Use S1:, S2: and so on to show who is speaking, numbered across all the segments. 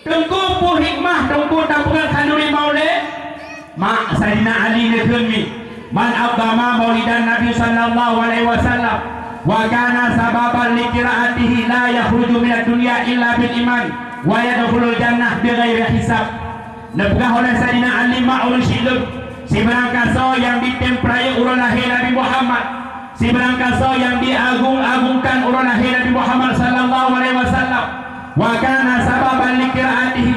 S1: tengku pu hikmah tengku tampungan kanuri maulid mak Sayyidina Ali nekeun man abama maulidan Nabi sallallahu alaihi wasallam wa kana sababan li qiraatihi la yakhruju minad dunya illa bil iman wa yadkhulul jannah bighairi hisab. Nepegah oleh Sayyidina Ali ma'ul syilub si berangkaso yang ditempraya urang lahir Nabi Muhammad, si berangkaso yang diagung-agungkan urang lahir Nabi Muhammad sallallahu alaihi wasallam. Wa kana sababan li qiraatihi,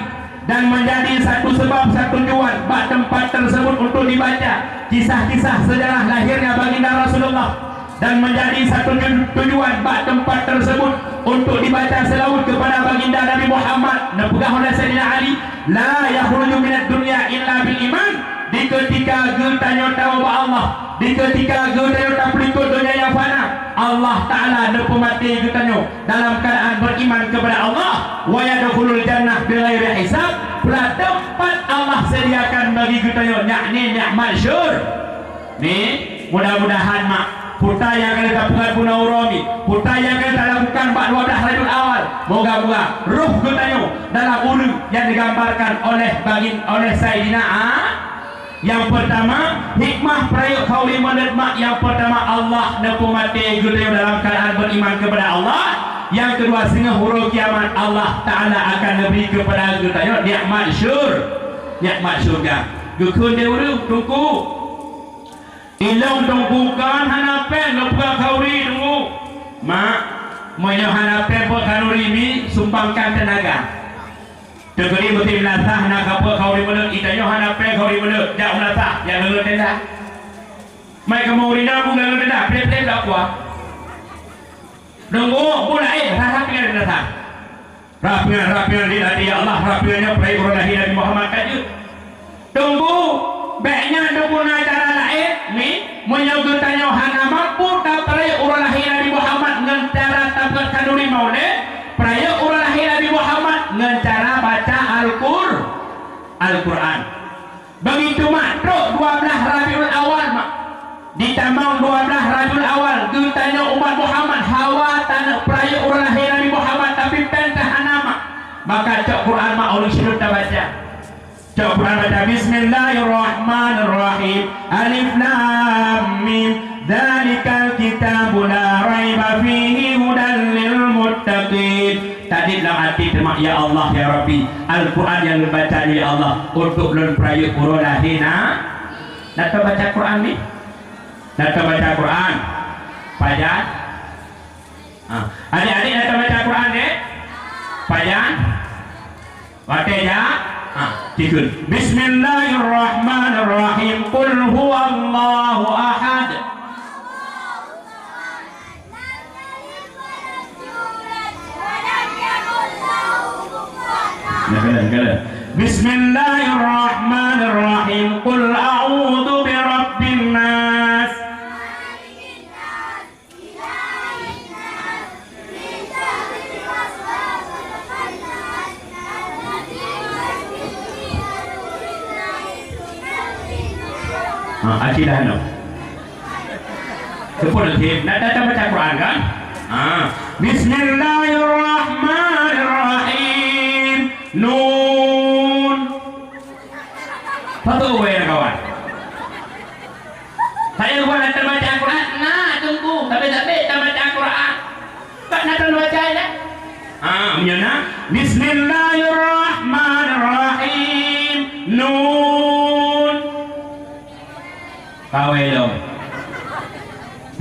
S1: dan menjadi satu sebab, satu tujuan bak tempat tersebut untuk dibaca kisah-kisah sejarah lahirnya baginda Rasulullah, dan menjadi satu tujuan bak tempat tersebut untuk dibaca selawat kepada baginda Nabi Muhammad. Nepegah oleh Sayyidina Ali, la yakhruju minad dunya illa bil iman, di ketika getanya tahu Allah, di ketika getanya tak berikut dunia yang fana, Allah Ta'ala nepemati getanya dalam keadaan beriman kepada Allah. Wa yadkhulul jannah bighairi hisab, pula tempat Allah sediakan bagi getanya, yakni nikmat syur. Nih, mudah-mudahan mak putra yang akan dapatkan puna urami, putra yang akan lakukan 12 Rabiul Awal, moga-moga ruh getanya dalam ulu yang digambarkan oleh Sayyidina yang pertama, hikmah perayaan kauli maulid mak. Yang pertama, Allah nepemati getanya dalam keadaan beriman kepada Allah. Yang kedua, sehingga huruf kiamat Allah Ta'ala akan memberi kepada getanya nikmat syur, nikmat surga. Gekun dia urut tunggu ilong tunggukan hanapen lepga kauri tunggu mak moyo hanapen po kanuri mi sumbangkan tenaga. Tegeri betul latah nak apa kauri mulut itanyo hanapen kauri mulut jak latah yang lelut tenda. Mai kamu rina bu lelut tenda plep-plep dak kuah. Nunggu mulai rapian datang. Rapian di hati Allah, rapiannya perai urang lahir Nabi Muhammad kaje. Tunggu baiknya tunggu acara lain ni menyebut tanya hana mampu tak perai urang lahir Nabi Muhammad dengan cara tabut kanuri maulid, perai urang lahir Nabi Muhammad dengan cara baca Al-Quran. Begitu mak, 12 Rabiul Awal mak. Ditambah 12 Rabiul Awal, ditanya umat Muhammad hawa tanah peraya urang lahir Nabi Muhammad tapi pentah anama. Maka cok Quran mak oleh syurut tak baca. Cok Quran baca Bismillahirrahmanirrahim. Alif Lam Mim. Dzalikal kitabu la raiba fihi hudan lil muttaqin. Tadi dalam hati terima ya Allah ya Rabbi, Al-Quran yang dibaca ya Allah untuk lun peraya urang lahir nak baca Quran ni. Nak baca Quran pajan adik-adik nak baca Quran dek pajan bateja tikun Bismillahirrahmanirrahim. Qul huwallahu ahad. Bismillahirrahmanirrahim. Qul a'udzu birabbin nas. Aci dah no. Sepuluh tim. Nak datang baca Quran kan? Bismillahirrahmanirrahim. Nun. Satu ya kawan. Saya lupa nak baca Quran. Nah, tunggu. Tapi tak baca Quran. Tak nak baca ya? Menyana. Bismillahirrahmanirrahim. Nun. Kawai dong.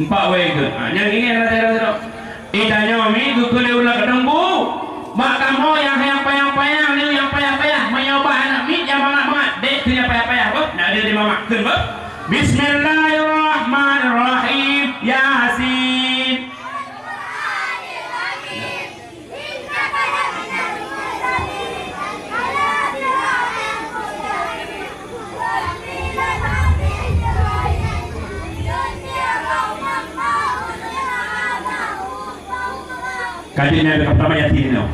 S1: 4 way ke? Yang ingin rasa-rasa. Idanya mi gugule ulah ketemu. Mak kamu yang payang-payang ni yang payah-payah menyoba anak mi yang banget dek tu yang payah-payah bab. Nak dia mamak keun bab. Bismillahirrahmanirrahim. Yasin. Kajian yang pertama Yasin no.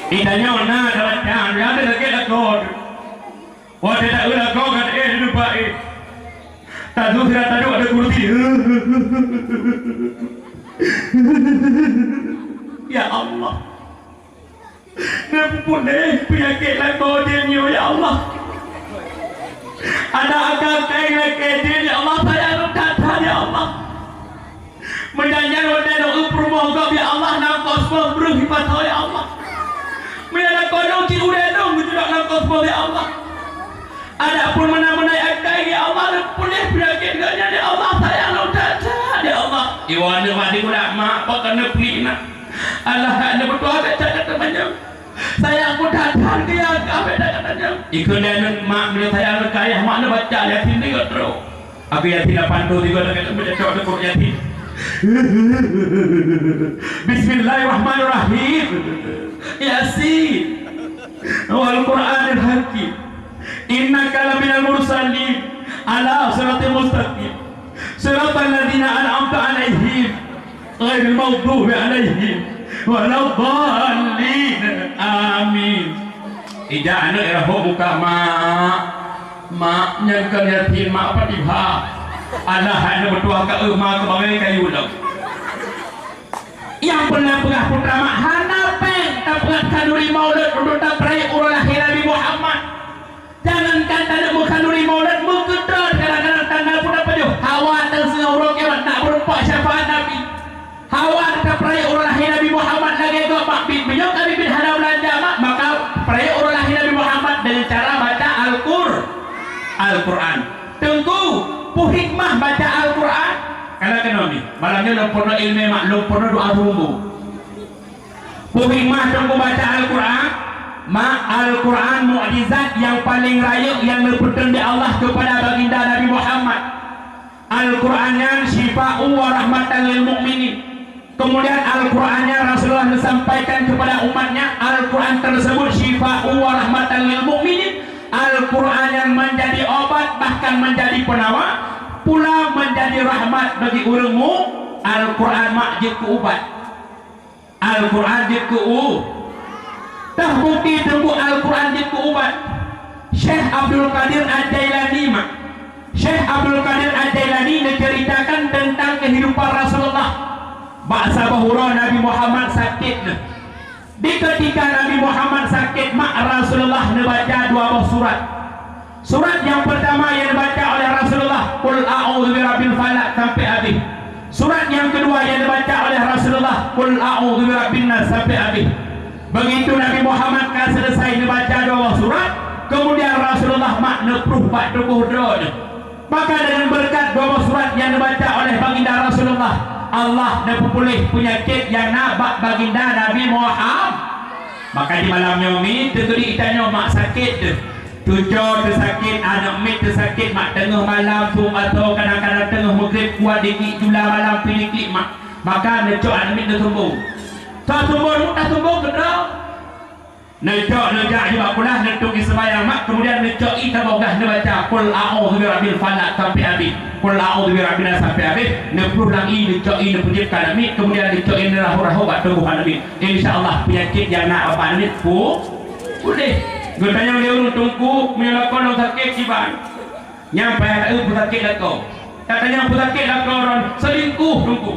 S1: Idanya na dalam jangan ada lagi lakon. Wah tidak ulah kau kan lupa tadu tidak tadu ada kursi. Ya Allah. Boleh penyakit lagu dia ni ya Allah. Ada agak kayak dia ya Allah, saya kata ya Allah. Menyanyi wadah uprumo kau ya Allah, nak kosmo berhibat ya Allah. Menyanyi kau ci udah dong tidak nak kosmo ya Allah. Ada pun mana-mana agak ya Allah, boleh penyakit ganya ya Allah, saya kata ya Allah. Iwan wadi udah mak kau kena pelina. Allah ada berdoa baca temannya. Saya aku datang ke yang kami datang. Ikut dan mak beliau saya kaya mak nak baca yatim ni terus. Aku yatim pandu juga nak baca doa yatim. Bismillahirrahmanirrahim. Yasin. Wal Qur'anil Hakim. Innaka laminal mursalin ala siratal mustaqim. Siratal ladzina an'amta 'alaihim ghairil maghdubi 'alaihim waladhdallin. Amin. Ida anu era buka mak nyangkal yatim mak apa diha. Allah anu berdoa ka emak ke bangai kayu dah. Yang pernah putra mak hanapeng tapuat kanuri maulid untuk taprai urul akhir Nabi Muhammad. Jangankan tanda kanuri maulid mengkedor kadang-kadang tanggal pun apa jauh. Hawa tersengah urul kewan nak berempat syafaat Nabi. Hawa taprai urul akhir Nabi Muhammad lagi kau mak bin menyok kami bin hadau belanja mak maka prai urul akhir Nabi Muhammad dengan cara baca Al-Quran. Tunggu pu hikmah baca Al-Quran. Kalau kena ni malamnya lompono ilmu mak lompono doa tunggu. Pu hikmah tunggu baca Al-Quran. Mak Al-Quran mukjizat yang paling raya yang dipertend di Allah kepada baginda Nabi Muhammad. Al-Qurannya syifa'u wa rahmatan lil mu'minin. Kemudian Al-Qurannya Rasulullah disampaikan kepada umatnya. Al-Quran tersebut syifa'u wa rahmatan lil mu'minin. Al-Quran yang menjadi obat bahkan menjadi penawar pula menjadi rahmat bagi urangmu. Al-Quran mak je ke ubat. Al-Quran je ke dah bukti tunggu Al-Quran je ke ubat. Syekh Abdul Qadir Al-Jailani mak Syekh Abdul Qadir Al-Jailani menceritakan tentang kehidupan Rasulullah. Bahasa bahura Nabi Muhammad sakit. Di ketika Nabi Muhammad sakit mak Rasulullah membaca dua buah surat. Surat yang pertama yang dibaca oleh Rasulullah Qul a'udzu birabbil falaq sampai habis. Surat yang kedua yang dibaca oleh Rasulullah Qul a'udzu birabbin nas sampai habis. Begitu Nabi Muhammad kan selesai membaca dua buah surat, kemudian Rasulullah mak nepruh bak tubuh drone. Maka dengan berkat dua buah surat yang dibaca oleh baginda Rasulullah, Allah dapat pulih penyakit yang nabak baginda Nabi Muhammad. Maka di malam nyomi tegeri itanya mak sakit tujuh tersakit, anak mit tersakit mak tengah malam tu atau kadang-kadang tengah maghrib kuat dikit jula malam pilih mak. Maka necok anak mit dia tumbuh. Tak tumbuh kedau. Necok lejak juga pula netuk sembahyang mak kemudian necok ita bogah baca Qul a'udzu birabbil falaq sampai habis. Qul a'udzu birabbin nas sampai habis. Nepruh lagi necok ini punjit kana mit kemudian necok ini rahu-rahu bak tubuh kana mit. Insyaallah penyakit yang nak apa mit boleh. Gotanya dia urut tungku menyelakon sakit siban. Nyampe ada sakit lakau. Katanya sakit lakau ron selingkuh tungku.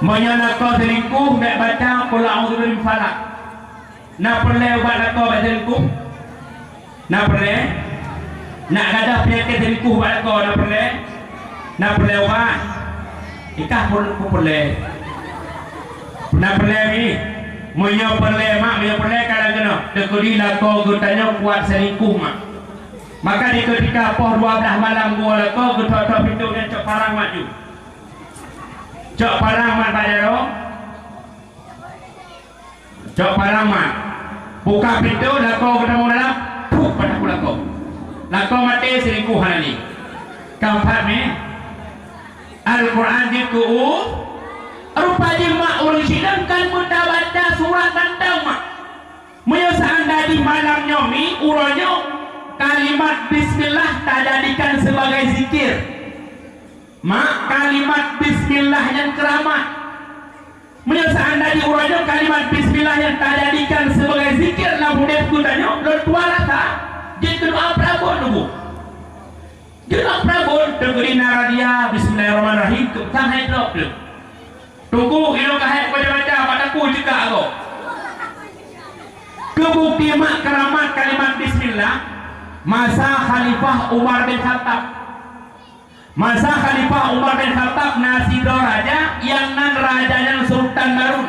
S1: Menyana kau selingkuh nak baca Qul a'udzu birabbil falaq. Nak perlu buat lakau baca selingkuh? Nak perlu? Nak gadah penyakit selingkuh buat lakau nak perlu? Nak perlu buat? Ikah pun perlu. Nak perlu ni? Moyo perlu mak, moyo perlu kadang kena. Dekodi lakau gutanya kuat selingkuh mak. Maka di ketika poh 12 malam gua lakau getok-getok pintu dan cok parang maju. Cok parang mat pada ro. Cok parang mat. Buka pintu lakau ketemu dalam. Puk pada aku lakau. Lakau mati selingkuhan ni. Keempat ni Al-Quran diku. Rupanya mak orang sidang kan mudah baca surat bandang mak. Menyesal dari malam nyomi uranya kalimat bismillah tak jadikan sebagai zikir. Mak kalimat bismillah yang keramat. Menyesal dari uranya kalimat bismillah yang tak jadikan sebagai zikir lah budaya kutanya dan tua rata. Jadi doa Prabowo nunggu. Doa Prabowo dengerin naradia bismillahirrahmanirrahim tak hai drop tu. Tunggu ilo kahai baca-baca padaku juga aku. Kebukti mak keramat kalimat bismillah masa Khalifah Umar bin Khattab. Masa Khalifah Umar bin Khattab nasido raja yang nan rajanya Sultan Marun.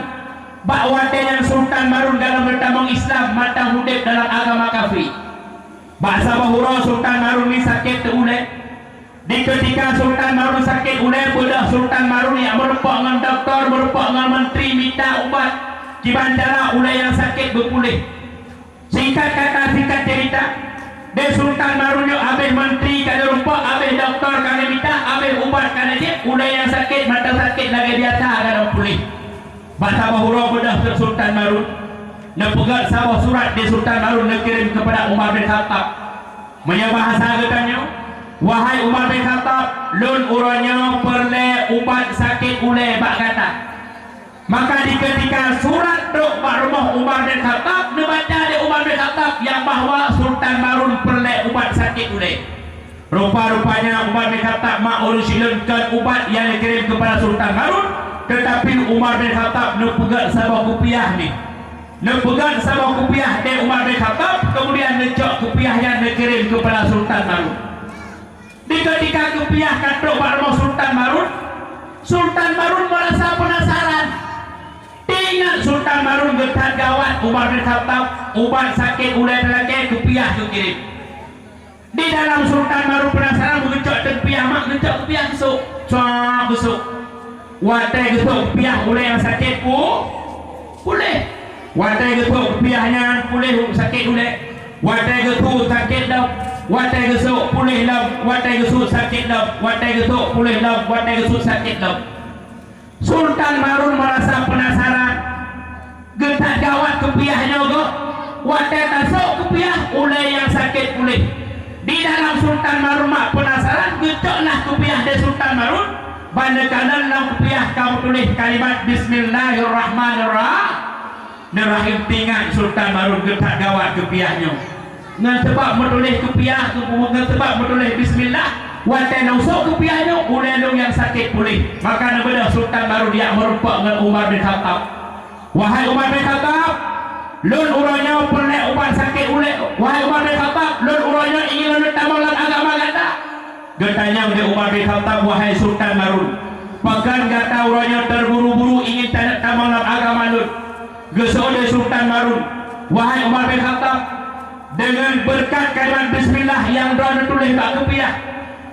S1: Bakwate yang Sultan Marun dalam bertambang Islam mata hudib dalam agama kafir. Bahasa bahura Sultan Marun ni sakit terulai. Di ketika Sultan Marun sakit ulai, bedah Sultan Marun yang merupakan dengan doktor, merupakan dengan menteri minta ubat. Kibandara ulai yang sakit berpulih. Singkat kata, singkat cerita, de Sultan Marun yo habis menteri kada rupa, habis doktor kada minta, habis ubat kada je, ulai yang sakit mata sakit lagi biasa kada pulih. Bahasa bahura bedah Sultan Marun. Nepegat sebuah surat di Sultan Marun dikirim kepada Umar bin Khattab. Menyabahasa katanya, wahai Umar bin Khattab, lun uranya perle ubat sakit ule bak kata. Maka di ketika surat dok bak rumah Umar bin Khattab, dibaca di Umar bin Khattab yang bahwa Sultan Marun perle ubat sakit ule. Rupa-rupanya Umar bin Khattab mak uruskan ubat yang dikirim kepada Sultan Marun, tetapi Umar bin Khattab nepegat sebuah kupiah ni. Nepegat sebuah kupiah di Umar bin Khattab, kemudian necok kupiah yang dikirim kepada Sultan Marun. Di ketika kupiah katruk barmo Sultan Marun, Sultan Marun merasa penasaran. Ingat Sultan Marun getat gawat Umar bin Khattab, ubat sakit ulai lagi kupiah tu kirim. Di dalam Sultan Marun penasaran mengecok kupiah mak ngecok kupiah besuk, cak besuk. Watai getuk kupiah ulai yang sakit pulih. Watai getuk kupiahnya pulih sakit ulai. Watai getuk sakit dah. Watai gesuk pulih lam, watai gesuk sakit lam, watai gesuk pulih lam, watai gesuk sakit lam. Sultan Marun merasa penasaran. Getak gawat kepiahnya go. Watai tasuk kepiah ulai yang sakit pulih. Di dalam Sultan Marun mak penasaran, getoklah kepiah dari Sultan Marun. Bandekanan lam kepiah kau tulis kalimat Bismillahirrahmanirrahim. Tinggal Sultan Marun getak gawat kepiahnya. Dengan sebab menulis kepiah, dengan sebab menulis bismillah, watai nausuk kepiahnya ulai yang sakit pulih. Maka nabedah Sultan Marun dia merupak dengan Umar bin Khattab. Wahai Umar bin Khattab, lun uranya perlek ubat sakit ulai. Wahai Umar bin Khattab, lun uranya ingin lun tamalan agama kata. Getanya oleh Umar bin Khattab, wahai Sultan Marun, pakan kata uranya terburu-buru ingin tamalan agama lun. Gesok oleh Sultan Marun, wahai Umar bin Khattab, dengan berkat kalimat bismillah yang doa tulis kat kepiah,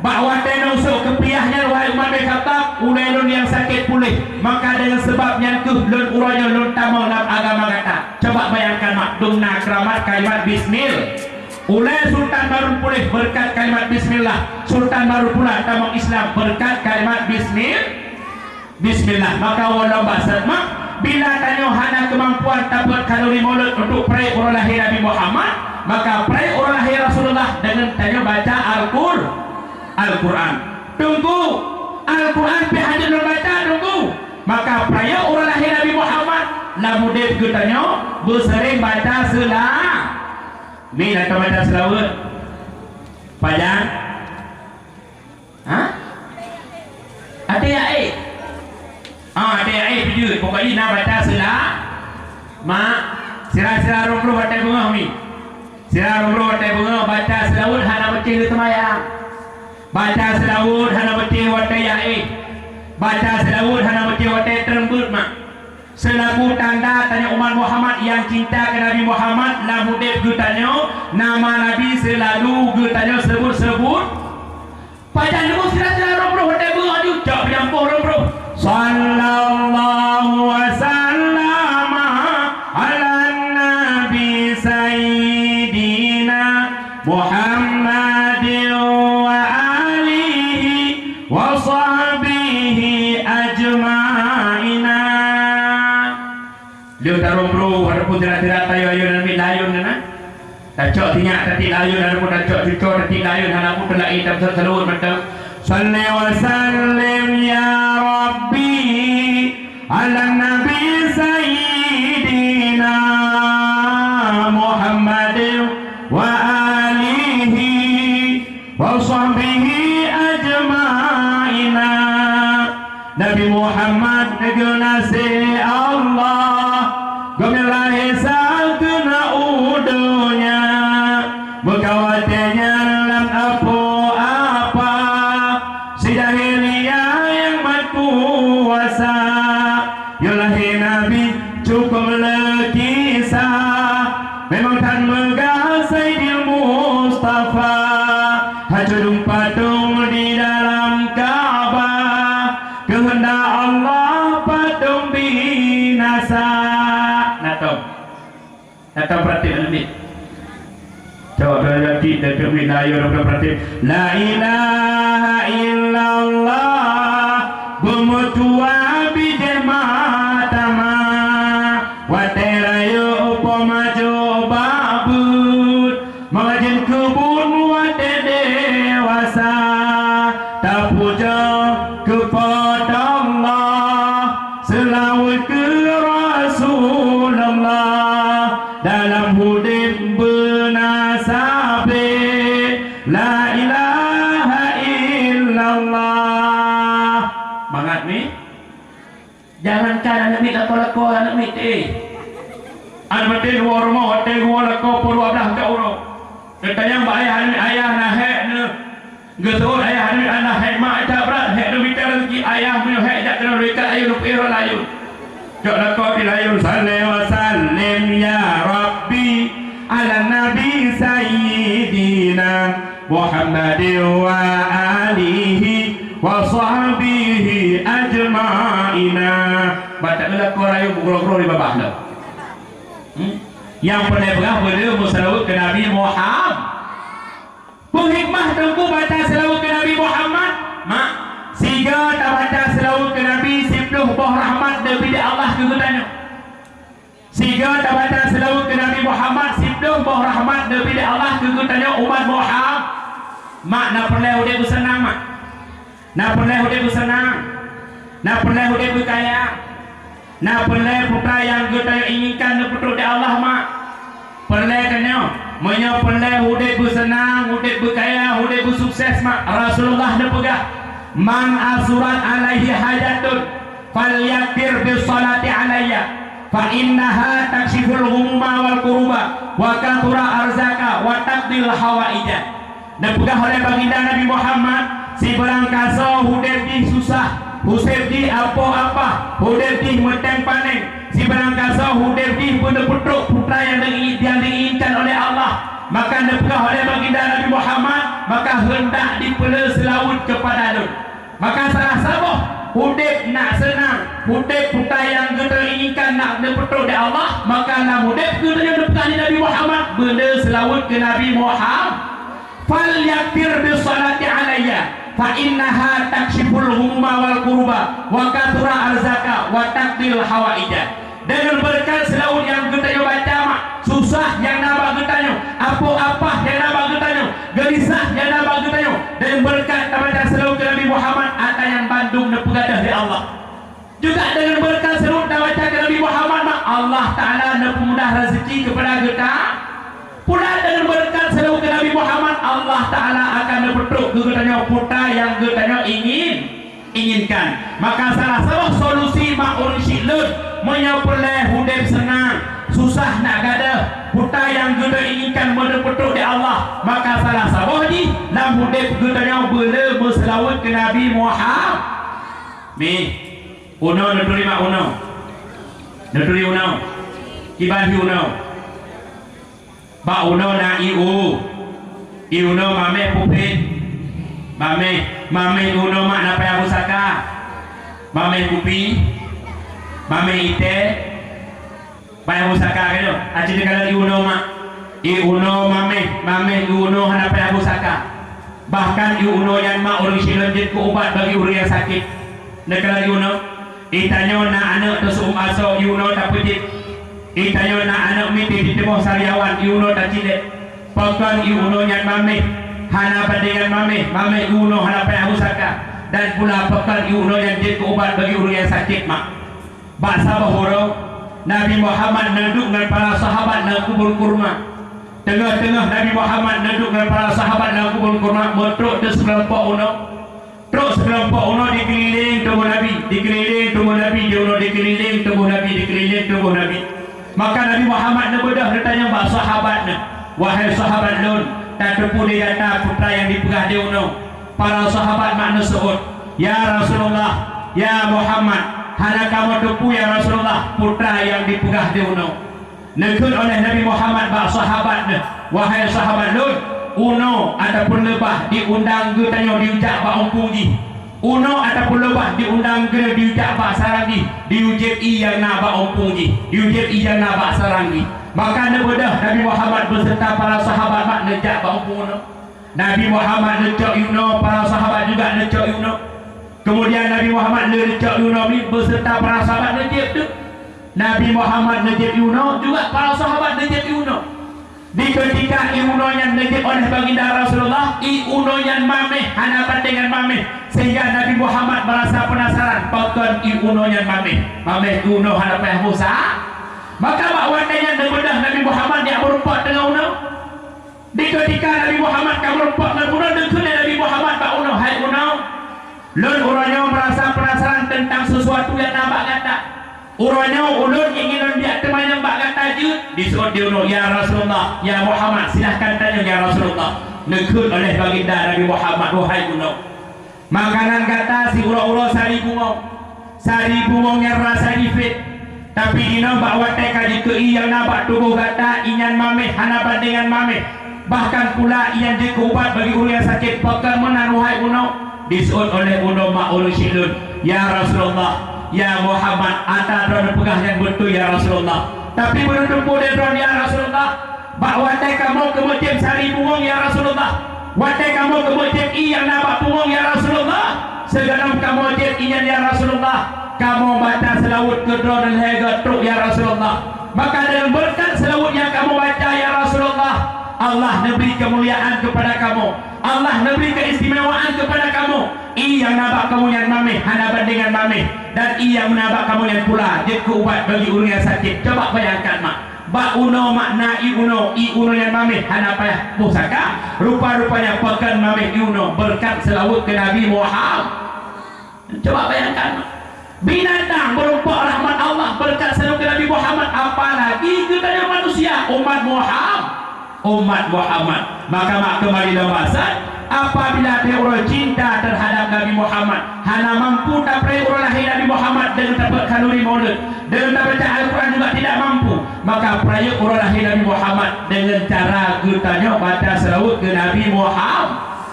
S1: bahawa tenusuk kepiahnya wahai Umar bin Khattab ulai lun yang sakit pulih. Maka dengan sebab yang tu lun uranya lun tamu dalam agama kata. Coba bayangkan mak dumna keramat kalimat bismillah ulai Sultan Marun pulih berkat kalimat bismillah. Sultan Marun pula tamu Islam berkat kalimat bismillah. Maka walau bahasa mak bila tanya hana kemampuan dapat kalori mulut untuk pray orang lahir Nabi Muhammad, maka pray orang lahir Rasulullah dengan tanya baca Al-Quran. Tunggu Al-Quran pihak baca tunggu. Maka pray orang lahir Nabi Muhammad lamudib ketanya bersering baca selah. Ni nak baca selawat. Payang. Ada ya ada air video pokoknya nak baca selah. Mak sira-sira rumru baca bunga mi. Sira rumru baca bunga baca selawat hana baca itu temayang. Baca selawat hana baca baca ya baca selawat hana baca baca terembut mak. Selaku tanda tanya umat Muhammad yang cinta ke Nabi Muhammad, lamudib gutanya nama Nabi selalu gutanya sebut-sebut. Baca dulu sira-sira rumru baca bunga tu cak penyampur rumru. Sallallahu wasallam ala nabi sayyidina Muhammadin wa alihi wa sahbihi ajma'ina. Dia taruh bro walaupun tidak tayo ayun dan layun na. Tacok tinyak tadi layun dan pun tacok cucuk tadi layun hana pun telai tam seluruh macam salli wa sallim ya Rabbi ala nabi sayyidina Muhammadin wa alihi wa sahbihi ajma'ina. Nabi Muhammad negara Allah gemilah sakna Berkawatannya dalam apa si jahiliyah yang berkuasa. Yulahi Nabi cukup lekisah, memang tan megah Sayyidil Mustafa. Hajudung patung di dalam Ka'bah, kehendak Allah patung binasa. Natau perhatian ini. Coba berhati dan wilayah dan berhati. La ilaha illallah bumutua bijemata waterayo upamaju babut mengajin kebun wate dewasa. Tak puja kepada Allah, selawat ke Rasulullah dalam hidup benasabe. La ilaha illallah. Mangat ni jangankan anak ni lako-lako anak ni anak mati dua rumah hotel dua lako puluh belah ke orang ketanya ayah ayah nak hek ni getul ayah ni anak hek mak tak berat hek ni bicara lagi ayah punya hek tak kena dekat ayah lupa irah layu jok lako di layu. Salli wa sallim ya Rabbi ala Nabi Sayyidina Muhammadin wa alihi wa sahbihi ajma'ina. Baca dulu korayu guru-guru di bawah dah. Yang pernah pegang beliau berselawat ke Nabi Muhammad. Penghikmah tengku baca selawat ke Nabi Muhammad. Mak, siga tak baca selawat ke Nabi sipluh boh rahmat daripada Allah kegutanya. Siga tak baca selawat ke Nabi Muhammad sipluh boh rahmat daripada Allah kegutanya umat Muhammad. Mak nak perlu dia bersenang mak. Nak perlu dia bersenang. Nak perlu dia berkaya. Nak perlu putra yang kita inginkan nak putra dari Allah mak. Perlu kena. Menyo perlu dia bersenang, dia berkaya, dia bersukses mak. Rasulullah dah pegah. Man asurat alaihi hajatun falyaktir bisalati alayya fa innaha takshiful ghumma wal kuruba wa kathura arzaka wa taqdil hawaija. Dan pegah oleh baginda Nabi Muhammad. Si barang kasa hudep di susah, hudep di apa-apa, hudep di meteng panen. Si barang kasa hudep di putra-putra putra yang diinginkan oleh Allah. Maka nepegah oleh baginda Nabi Muhammad, maka hendak dipela selawat kepada Nabi. Maka salah sabah hudep nak senang, hudep putra yang kita inginkan nak putra dari Allah, maka nak hudep kita yang nepegah Nabi Muhammad, benda selawat ke Nabi Muhammad. Fal yaktir bisalati alayya fa innaha takshiful humma wal kurba wa kathura arzaka wa taqdil hawaija. Dengan berkat selawat yang kita baca mak, susah yang nabak kita apa-apa yang nabak kita gelisah yang nabak kita dengan berkat baca selawat Nabi Muhammad ada yang Bandung nepegadah di Allah. Juga dengan berkat selawat baca Nabi Muhammad mak, Allah Taala nepemudah rezeki kepada kita. Pula dengan berkat selawat Nabi Muhammad, Allah Ta'ala akan berpetuk kegetanya putra yang getanya inginkan. Maka salah satu solusi ma'un syi'lun menyapulai hudib senang, susah nak gada putra yang geta inginkan berpetuk di Allah. Maka salah satu ni dalam hudib getanya boleh berselawat ke Nabi Muhammad. Ni uno neturi mak uno neturi uno kiban hi uno ba uno na iu uno mame pupit mame uno mak na paya busaka mame kupi mame ite paya busaka keno aci dekala uno mak uno mame uno hana paya busaka. Bahkan uno yang mak orang silonjit ku ubat bagi orang yang sakit dekala uno itanyo na anak tersum aso uno tak pejit itayo na anak miti di temo sariawan iuno tak cilik pakan iuno yang mame hana pandangan mame iuno hana payah usaka dan pula pakan iuno yang jadi ubat bagi orang yang sakit mak. Bahasa bahoro Nabi Muhammad naduk dengan para sahabat na kubur kurma. Tengah-tengah Nabi Muhammad naduk dengan para sahabat na kubur kurma metruk de sekelompok uno. Terus sekelompok uno dikeliling tubuh Nabi, dikeliling tubuh Nabi, uno dikeliling tubuh Nabi, dikeliling tubuh Nabi. Maka Nabi Muhammad nak bedah dia tanya mak sahabat nak, wahai sahabat nun, dan tepu dia kata putra yang dipegah dia uno. Para sahabat makna suud, ya Rasulullah, ya Muhammad, hana kamu tepu ya Rasulullah putra yang dipegah dia uno. Nekun oleh Nabi Muhammad bak sahabat dia, wahai sahabat Lut, uno ataupun lebah diundang ke tanya diucap bak umpung ji. Uno ataupun lebah diundang ke diucap bak sarang ji, diucap iya na bak umpung ji, diucap iya na bak sarang ji. Maka nebedah Nabi Muhammad beserta para sahabat mak nejak bak umpung uno. Nabi Muhammad necok uno, para sahabat juga necok uno. Kemudian Nabi Muhammad necok uno beserta para sahabat nejak tu. Nabi Muhammad nejak uno juga para sahabat nejak uno. Di ketika uno yang nejak oleh baginda Rasulullah, uno yang mameh hadapan dengan mameh, sehingga Nabi Muhammad merasa penasaran pakon uno yang mameh uno hadapan Musa. Maka waktunya nebedah Nabi Muhammad yang berempat dengan uno. Di ketika Nabi Muhammad kamu berempat dengan uno, dengar Nabi Muhammad bak uno, hai uno. Lun uranya merasa penasaran tentang sesuatu yang nampak kata. Uranya ulun ingin dia teman yang bak kata je. Disuruh dia uno, ya Rasulullah, ya Muhammad, silahkan tanya ya Rasulullah. Dengar oleh baginda Nabi Muhammad, wahai uno. Makanan kata si ura-ura sari bungong yang rasa difit. Tapi dina bawa teka jika yang nampak tubuh kata inyan mameh hanapan dengan mameh. Bahkan pula iyan jika ubat bagi orang yang sakit pakar menaruhai uno. Disuruh oleh uno ma'ul syilun, ya Rasulullah, ya Muhammad, ata drone pegah yang betul ya Rasulullah. Tapi menurut dia drone ya Rasulullah, bawa teka kamu ke musim sari bungong ya Rasulullah. Watai kamu ke musim yang nampak bungong ya Rasulullah. Segenap kamu musim inyan ya Rasulullah. Kamu baca selawat kedua dan hega truk ya Rasulullah. Maka dengan berkat selawat yang kamu baca ya Rasulullah, Allah memberi kemuliaan kepada kamu, Allah memberi keistimewaan kepada kamu. Ia yang nampak kamu yang mameh hadapan dengan mameh, dan ia menambah kamu yang pula dia ubat bagi orang yang sakit. Coba bayangkan mak, bak uno makna i uno yang mameh hadapan pusaka, rupa-rupanya pekan mameh uno berkat selawat ke Nabi Muhammad. Coba bayangkan mak, binatang berupa rahmat Allah berkat selawat ke Nabi Muhammad, apalagi kita manusia umat Muhammad. Maka mak kembali dalam bahasa, apabila dia orang cinta terhadap Nabi Muhammad, hana mampu tak pernah orang lahir Nabi Muhammad dengan dapat kanuri maulid, dengan tak baca Al-Quran juga tidak mampu, maka peraya orang lahir Nabi Muhammad dengan cara kita baca selawat ke Nabi Muhammad.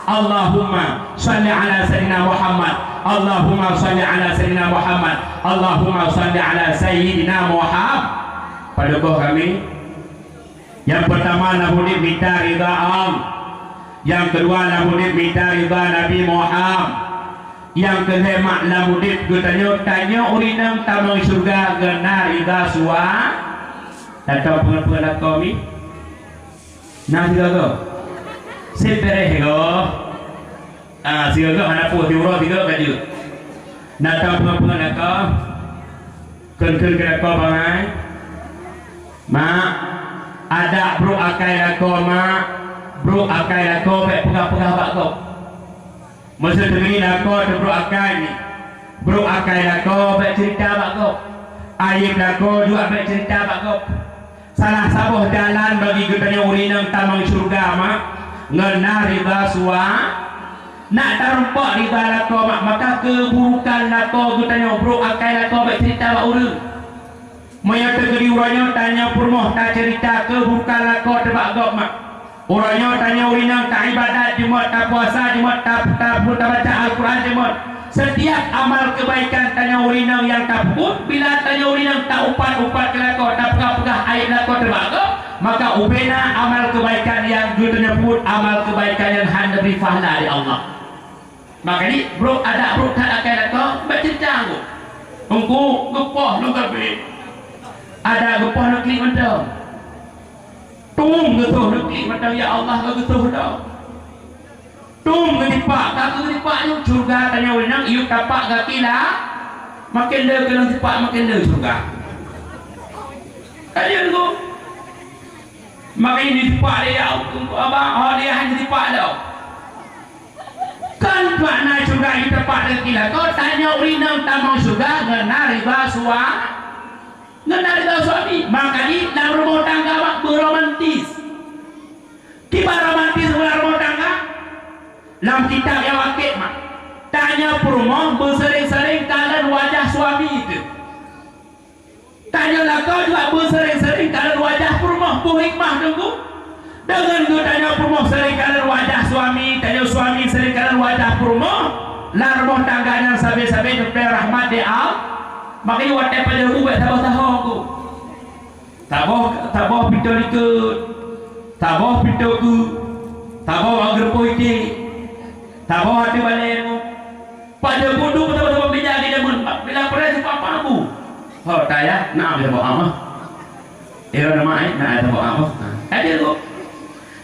S1: Allahumma salli ala sayyidina Muhammad, Allahumma salli ala sayyidina Muhammad, Allahumma salli ala sayyidina Muhammad. Pada kami yang pertama namudik minta ridha Allah, yang kedua namudik minta ridha Nabi Muhammad, yang kelima namudik tanya urinam tamang surga gena ridha suwa. Tahu pengen kami nah juga sepere hego sigaga hana po tiuro tiga kaju nata pengen ka ken kena ka bangai ma ada bro akai lako pe pegah bak kau masa tengini lako tu bro akai lako pe cerita bak kau, ayam lako juga pe cerita bak kau. Salah sabuh jalan bagi kita yang urinang tamang surga mak ngena riba suwa nak tarumpak riba lako mak, maka keburukan lako kita yang bro akai lako pe cerita bak urang. Maya tegeri uranya tanya purmoh tak cerita keburukan lako tebak gok mak. Uranya tanya urinang tak ibadat jemut, tak puasa jemut, tak baca Al-Quran jemut. Setiap amal kebaikan tanya urinang yang tak pun, bila tanya urinang tak upat ke lako, tak pegah air lako tebak gok, maka ubena amal kebaikan yang judulnya pun amal kebaikan yang hanya beri pahala dari Allah. Maka ni bro ada bro tak akan lako bercerita aku. Engkau gepoh lu kabeh. Ada gepah nak klik macam tum getuh nak klik macam ya Allah kau getuh dah tum getipak kau getipak ni surga tanya wenang iu tapak gatila makin le kena tipak makin le surga kalian tu makin ditipak dia abang dia hanya tipak dah kan makna surga iu tapak gatila kau tanya wenang tamang surga ngena riba suwa ngena ridha suami. Maka ni dalam rumah tangga mak beromantis. Kibar romantis Dalam kitab yang wakil mak tanya perumah bersering-sering kalian wajah suami itu. Tanyalah kau juga bersering-sering kalian wajah perumah. Bu hikmah tunggu. Dengan tu tanya perumah sering kalian wajah suami, tanya suami sering kalian wajah perumah. Lah rumah tangganya sabi-sabi diberi rahmat dia. Makanya wadah pada ubat tabah-tabah aku. Tabah pintu ikut. Tabah pintu ku. Tabah agar poiki. Tabah hati balik mu. Pada bodoh betul-betul menjadi dia bila pernah sebab apa aku? Oh tanya, nak ambil bawa apa? Era nama nak ada bawa apa? Ada tu.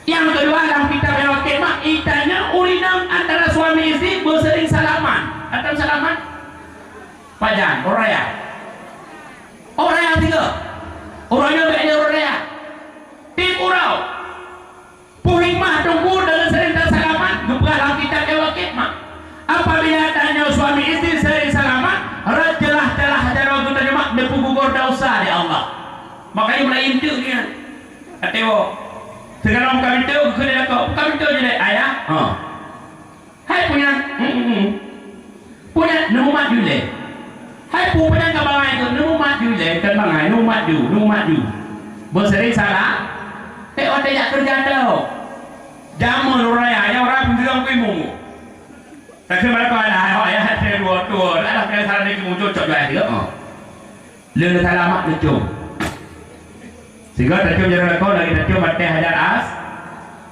S1: Yang kedua dalam kitab yang wakil mak itanya urinam antara suami istri bersering salaman. Atau salaman? Pajan, oraya. Oraya tiga. Orangnya banyak oraya. Tim urau. Puhikmah tunggu dalam sering salaman. Gebrah dalam kitab yang wakil mak. Apabila tanya suami istri sering salaman, rajalah cara kita mak depu gugur dosa di Allah. Makanya mulai intu dia. Ateo. Sekarang kami tahu kena kau, kami tahu je ayah. Hai punya, punya nemu maju le. Hai punya kabangai tu nemu maju le, kan bangai nemu maju. Bersering salah. Otak jak kerja tau. Jamun raya, yang orang bilang kau mu. Tapi mereka ada ayah hati dua, ada kena salah ni muncul cocok dia. Lele salah mak lucu. Sehingga tercium jarum kau lagi tercium mati hajar as.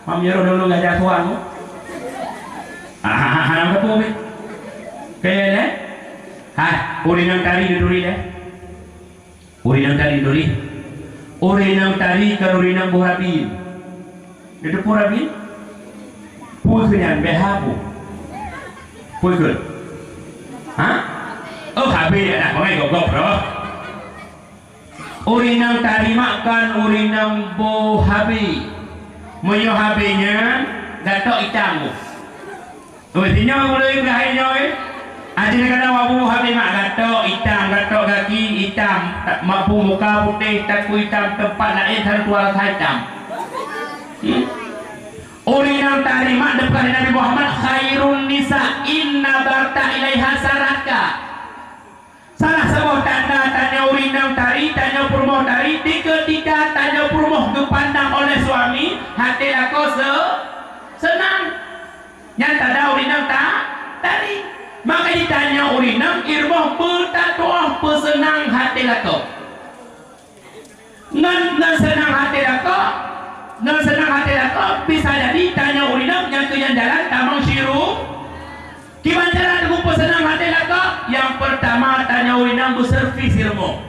S1: Mam jarum dulu hajar suang. Hanam ke pumi. Kaya le. Hai, urinang tari duri le. Urinang tari duri. Urinang tari ke urinang buhabin. Itu buhabin. Pukenyan behabu. Puken. Hah? Oh habis anak mengai gogok bro. Urinang tari makan urinang bo habi. Menyo habinya gatok hitam. Mestinya mulai berahirnya Aji kena wabu habi mak gatok hitam, gatok kaki hitam, mampu muka putih, taku hitam, tempat lain harus tuara hitam. Urinang tari mak depan Nabi Muhammad khairun nisa inna barta ilaiha saraka. Salah sebuah tanda tanya urinang tari, tanya purmoh tari, ketika tanya purmoh dipandang oleh suami, hati aku senang. Yang tak ada urinang tari, maka ditanya urinang irmoh bertatuah pesenang hati aku. Ngan senang hati aku, ngan senang hati aku bisa jadi tanya urinang yang jalan tamang syiru. Gimana cara aku pesenang hati aku? Yang pertama tanya urinang berservis ilmu.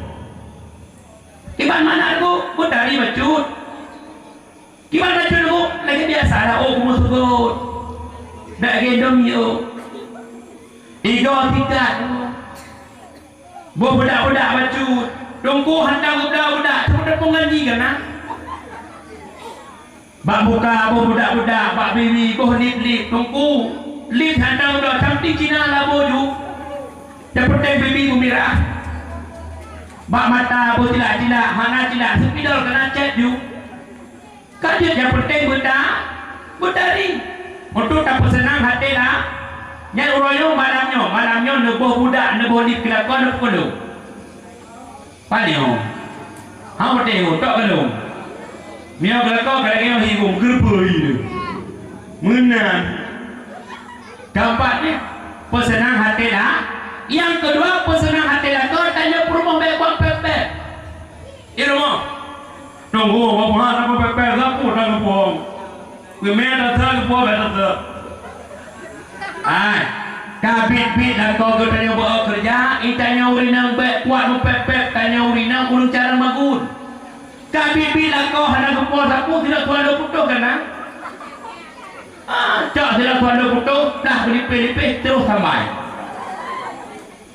S1: Gimana mana aku? Aku dari bacut. Gimana bacut aku? Lagi biasa lah. Oh, aku sebut. Nak gendong yuk. Igo tiga. Budak-budak bacut. Tunggu hantar budak-budak. Budak pengaji kan? Bak buka, budak-budak, bak bibi, lip-lip. Tunggu. Lip hantar budak. Sampai Cina lah boju. Seperti bibi bumirah. Bak mata bo cilak-cilak, mana cilak sepidol kena cek ju. Kajian yang penting butari. Untuk tak senang hati lah. Yang uroyo malamnya nebo budak, nebo lip kelakuan nebo kodo. Palio. Hang penting tak belum. Mia kelakon kadang-kadang hibung gerbai tu. Menang. Keempatnya pesenang hati lah. Yang kedua pesenang hati lah kau tanya perumah baik-baik pepek. Irma. Tunggu apa pepek aku dah ngepong. Kemana datang ngepong datang. Ai. Kabit-bit dah kau tanya buat kerja, itanya urinang baik kuat pepek tanya urinang urung cara magun. Kabit-bit dah kau hendak ngepong aku tidak tuan ada putus kan? Cak tidak tuan ada putus dah berlipih-lipih terus sampai.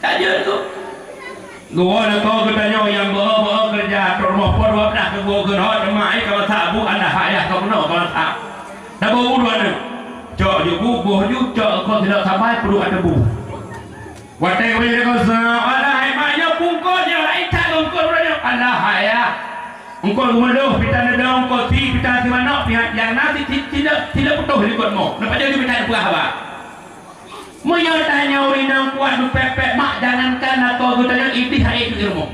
S1: Kajian tu. Gua nak kau ketanya yang bawa kerja rumah pun buat dah gua kena demai kalau tak bu anda hayah kau kena kalau tak. Dah bawa dua ni. Cak je bu cak kau tidak sampai perlu ada bu. Watai kau jadi kau ada hayahnya pungkau je lain tak pungkau dia anda hayah. Engkau gemeluh pita ada engkau pita di mana yang nanti tidak betul ikutmu. Lepas dia pita berah apa? Moyo tanya orang yang kuat du pepek mak jangankan atau aku tanya iblis hai itu ilmu.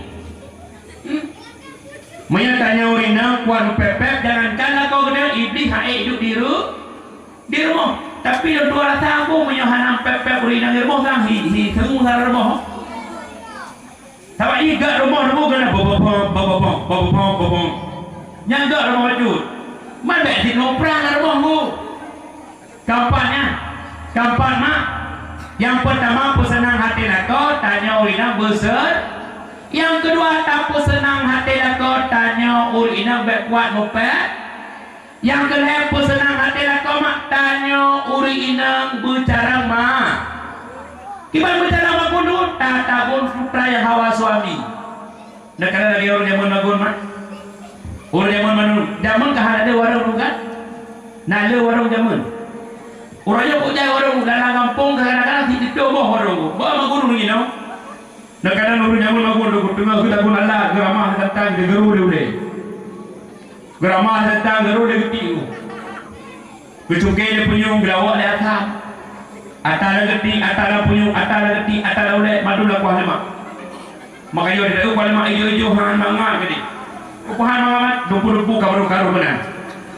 S1: Moyo tanya orang yang kuat du pepek jangankan atau aku tanya iblis hai itu di rumah. Tapi dia dua rasa aku moyo hanam pepek orang yang ilmu sang hi semua sarang rumah. Tapi iga rumah kena bobong. Yang enggak rumah wajud. Mana di noprang rumahku. Kapan mak? Yang pertama pesenang hati lako tanya urina besar. Yang kedua tak pesenang hati lako tanya urina kuat moped. Yang kedua pesenang hati lako mak tanya urina bercara mak. Kiban bercara mak kundu tak tabun putra yang hawa suami. Nak kena lagi orang zaman magun mak. Orang zaman kahar ada warung kan? Nak ada warung zaman. Orangnya kok jaya warung dalam kampung kadang-kadang tidak coba warung. Bawa magun ni no. Nak kena orang zaman magun tu tengah kita pun Allah geramah datang ke geru dia. Geramah datang geru dia ketiku. Kecukai dia punyung gelawak dia atas. Atala geti, atala punyung, atala geti, atala oleh madu lah kuah lemak. Makanya dia tahu kuah lemak hijau-hijau han bangat gede. Kupahan banget, dupu-dupu kabaru-karu benar.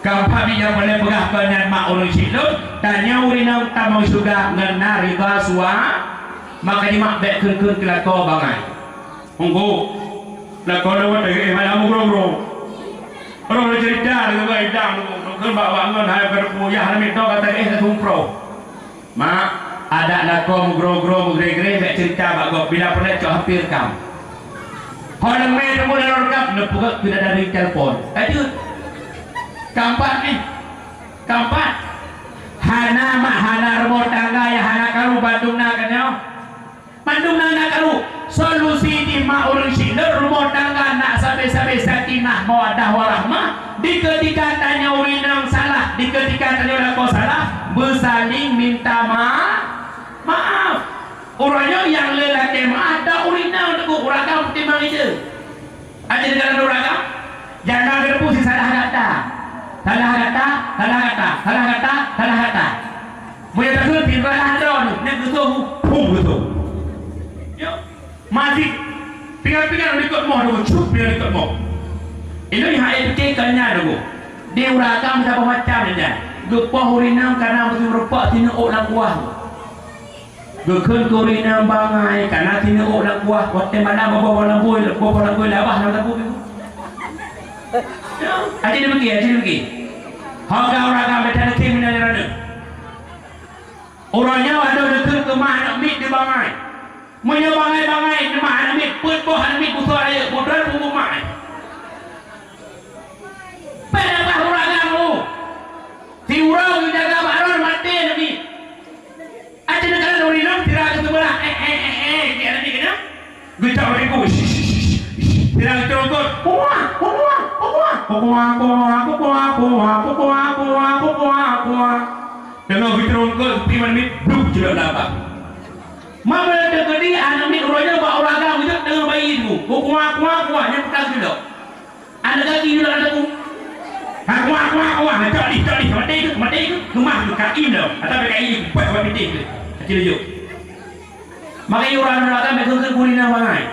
S1: Kapal dia boleh pegah dengan mak orang silut, tanya urina utama sudah ngena riba suah, maka di mak bek kun kelako bangai. Unggu, lako lewat lagi, malam murung-murung. Orang cerita dengan baidang, kun bawa ngon hai berpuyah namit do kata tumpro. Mak, ada lako mugro-gro mugre-gre bek cerita bagok bila pernah cok hampir kam. Orang main mula lorkap, nepugak tidak dari telepon. Aduh. Kampat. Hana rumah tangga ya hana karu Bandung nak kanyo. Bandung nak karu. Solusi di mak orang siler rumah tangga nak sampai sakinah mawaddah warahmah. Di ketika tanya orang yang salah, di ketika tanya orang kau salah, bersaling minta maaf. Orangnya yang lelaki ada urina untuk uragam timbang itu. Ada dengan uragam. Jangan berpusi salah kata. Boleh takut tinggal drone ni betul betul. Yo. Masih pingat ikut mau dulu, cup dia ikut mau. Ini yang itu kenya dulu. Dia uragam siapa macam dia. Lupa urina karena mesti merupak sini orang kuah. Gekun kurina bangai karena sini orang kuah. Waktu mana bawa lambui labah nama tabu. Aja dia pergi. Harga orang betul kriminal ada. Orangnya ada dekat ke mana mit di bangai. Punya bangai di mana mit pun anak mit busuk aja. Bodoh pun mai. Pada orang kamu. Si orang jaga baron mati nabi. Aja negara orang tidak ke sebelah. Dia ada ni kena. Kita orang ku. Tidak terukut. Dengan terukut timan mit duk tidak dapat. Mama ada kedi anak mit orangnya bawa orang kamu itu dengan bayi itu. Kuah yang petang tidak. Ada kaki juga ada ku. Kuah. Cari. Mati itu. Rumah itu kain dah. Atau kain itu buat mati itu. Kecil je. Makanya orang-orang kan betul kulina bangai.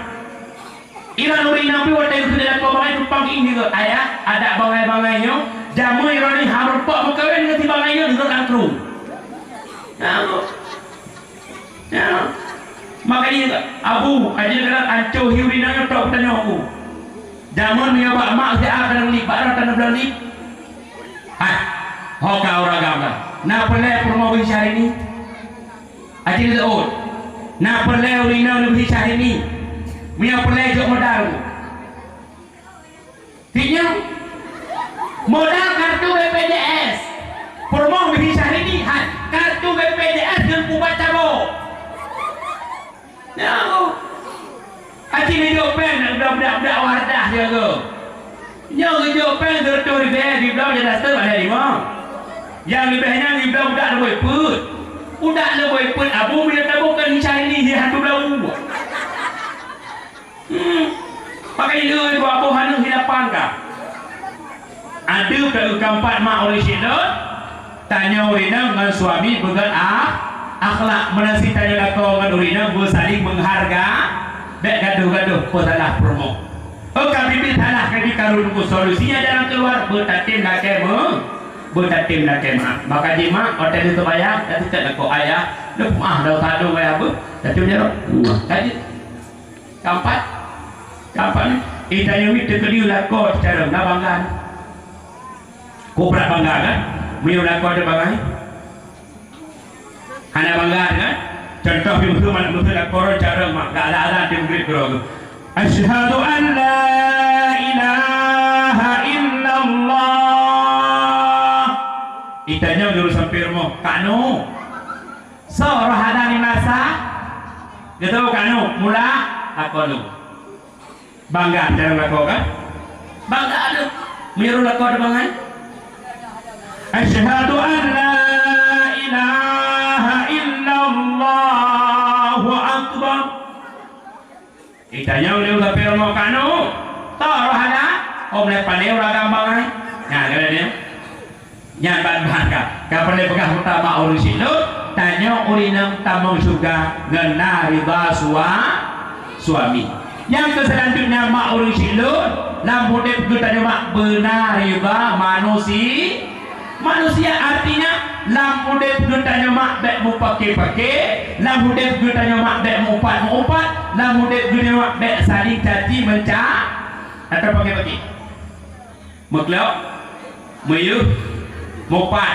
S1: Iran urina pi waktu itu sudah kau bangai tumpang ini ke ayah ada bangai-bangainya. Jamu Iran ini harus pak berkawin dengan si bangainya di dalam kru. Makanya abu aja dengan anco hiurinanya tak bertanya aku. Jamun punya pak mak saya akan beli barang tanah belani. Hoka orang gambar. Nak pelai promo bisa hari ini. Aja dia tahu. Nak pelai urina lebih hari ini. Punya pelai jok modal. Tinya modal kartu BPJS. Promo bisa hari ini. Kartu BPJS dan buat cabo. No. Aci ni jok pen budak wardah je ke. Yang jok pen tertur di belah dia dasar ada di mana. Yang lebihnya di belah budak lebih put. Budak lebih put abu bila tabukan hisai ni dia hantu belau. Pakai dia buat abu hanu hidapan kah? ada ke keempat mak uri syidot tanya urina dengan suami begal akhlak menasi tanya lako dengan urina bersaling mengharga dek gaduh-gaduh ko salah promo kami salah kami karun ko solusinya dalam keluar bertatim laki maka jima hotel itu bayar dan tidak lako ayah dah tadu bayar apa tapi menjawab tadi keempat itanya itu keliu lako secara banggaan ko berat bangga kan miu lako ada bangga hanya bangga kan contoh di musuh lako cara mak gak ada di negeri kerja asyhadu an la ilaha illallah itanya dulu sampir mo kanu so rohadani nasa gitu kanu mula lakonu bangga cara lako kan bangga ada miru lako ada bangga asyhadu an la ilaha illallahu akbar itanya udah sampir mo kanu so rohada om lepan dia orang gampang nah kena dia nyabat bangga kapan dia pegang utama urus itu tanya urinam tamang surga ngena riba suami yang selanjutnya mak urus itu lampu dia tanya mak benar riba manusia artinya lampu dia tanya mak dek mau pakai lampu dia tanya mak dek mau upat lampu dia tanya mak dek saling caci mencah atau pakai Maklok, meyuh, mupat